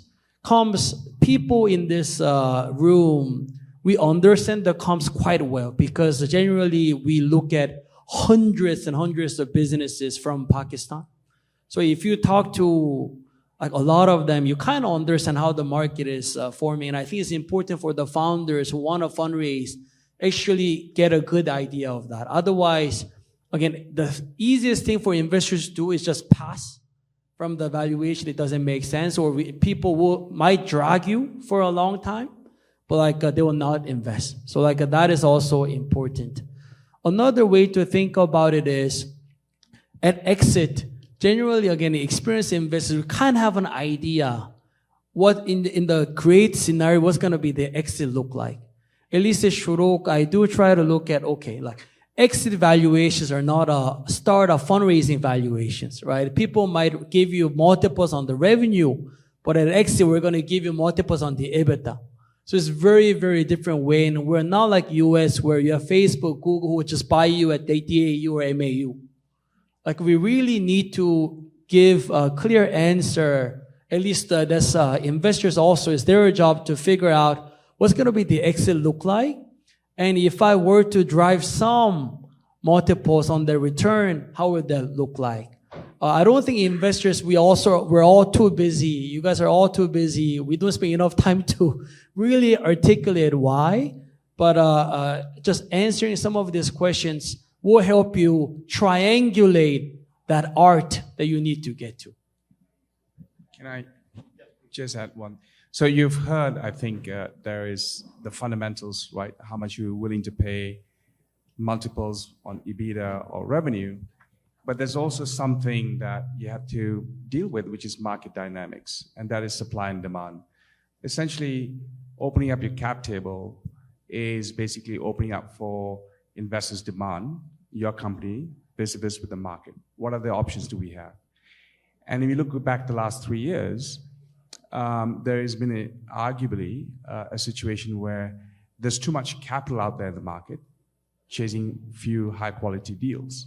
people in this room, we understand the comms quite well because generally we look at hundreds and hundreds of businesses from Pakistan. So if you talk to like a lot of them, you kind of understand how the market is forming. And I think it's important for the founders who want to fundraise actually get a good idea of that. Otherwise, again, the easiest thing for investors to do is just pass from the valuation. It doesn't make sense, or people might drag you for a long time, but like they will not invest. So like that is also important. Another way to think about it is at exit. Generally, again, experienced investors kind of have an idea what in the great scenario, what's going to be the exit look like. At least at Shorooq, I do try to look at, okay, like exit valuations are not a start of fundraising valuations, right? People might give you multiples on the revenue, but at exit, we're going to give you multiples on the EBITDA. So it's very, very different way. And we're not like US where you have Facebook, Google, who will just buy you at DAU or MAU. Like we really need to give a clear answer, at least that's investors also, it's their job to figure out what's going to be the exit look like. And if I were to drive some multiples on the return, how would that look like? I don't think investors, we're all too busy. You guys are all too busy. We don't spend enough time to really articulate why. But just answering some of these questions will help you triangulate that art that you need to get to. Can I just add one? So you've heard, I think, there is the fundamentals, right? How much you're willing to pay, multiples on EBITDA or revenue. But there's also something that you have to deal with, which is market dynamics, and that is supply and demand. Essentially, opening up your cap table is basically opening up for investors' demand, your company, vis-a-vis with the market. What other options do we have? And if you look back the last 3 years, there has been arguably a situation where there's too much capital out there in the market, chasing few high-quality deals.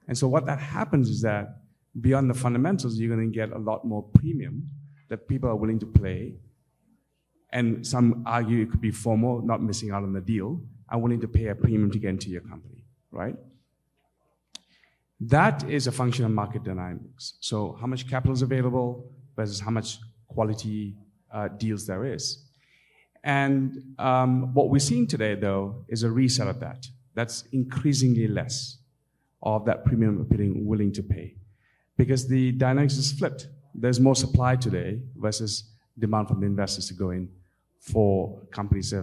And so what that happens is that beyond the fundamentals, you're going to get a lot more premium that people are willing to pay. And some argue it could be FOMO, not missing out on the deal, are willing to pay a premium to get into your company, right? That is a function of market dynamics. So how much capital is available versus how much quality deals there is. And what we're seeing today, though, is a reset of that. That's increasingly less of that premium people willing to pay. Because the dynamics is flipped. There's more supply today versus demand from the investors to go in for companies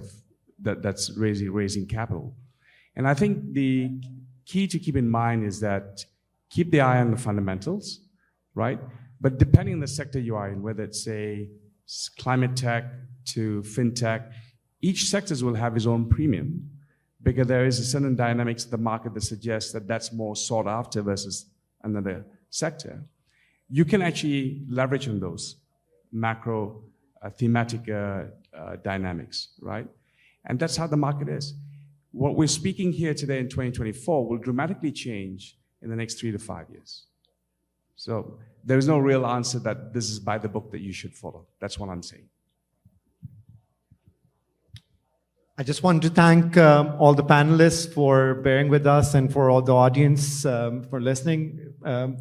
that's raising capital. And I think key to keep in mind is that keep the eye on the fundamentals, right? But depending on the sector you are in, whether it's say climate tech to fintech, each sectors will have its own premium because there is a certain dynamics of the market that suggests that that's more sought after versus another sector. You can actually leverage on those macro thematic dynamics, right? And that's how the market is. What we're speaking here today in 2024 will dramatically change in the next 3 to 5 years. So there is no real answer that this is by the book that you should follow. That's what I'm saying. I just want to thank all the panelists for bearing with us and for all the audience for listening.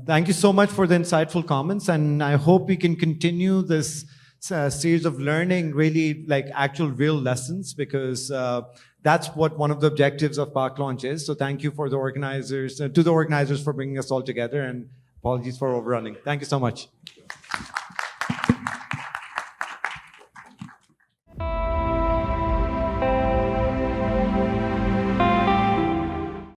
Thank you so much for the insightful comments, and I hope we can continue this series of learning, really like actual real lessons, because that's what one of the objectives of Paklaunch is. So thank you for the organizers, to the organizers for bringing us all together, and apologies for overrunning. Thank you so much.